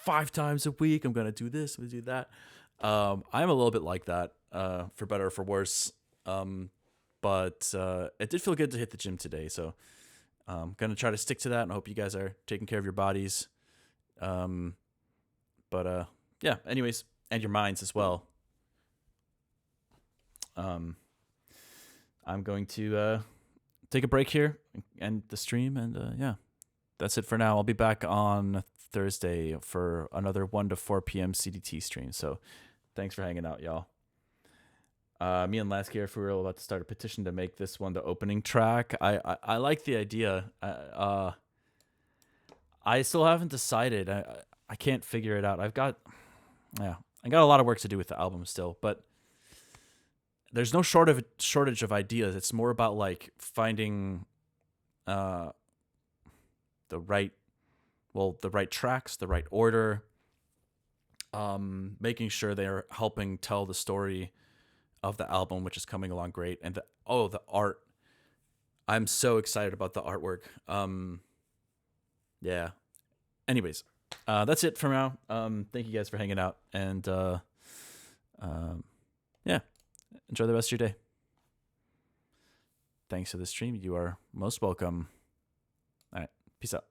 5 times a week. I'm gonna do this, I'm gonna do that. I'm a little bit like that, for better or for worse. But it did feel good to hit the gym today, so I'm gonna try to stick to that, and I hope you guys are taking care of your bodies. Yeah, anyways, and your minds as well. I'm going to take a break here and end the stream, and yeah, that's it for now. I'll be back on Thursday for another 1 to 4 p.m. CDT stream. So thanks for hanging out, y'all. Me and Lasky are for real about to start a petition to make this one the opening track. I like the idea. I still haven't decided. I can't figure it out. I got a lot of work to do with the album still, but there's no shortage of ideas. It's more about like finding the right tracks, the right order, making sure they're helping tell the story of the album, which is coming along great. And the art. I'm so excited about the artwork. Yeah. Anyways, that's it for now. Thank you guys for hanging out, and yeah, enjoy the rest of your day. Thanks for the stream. You are most welcome. All right, peace out.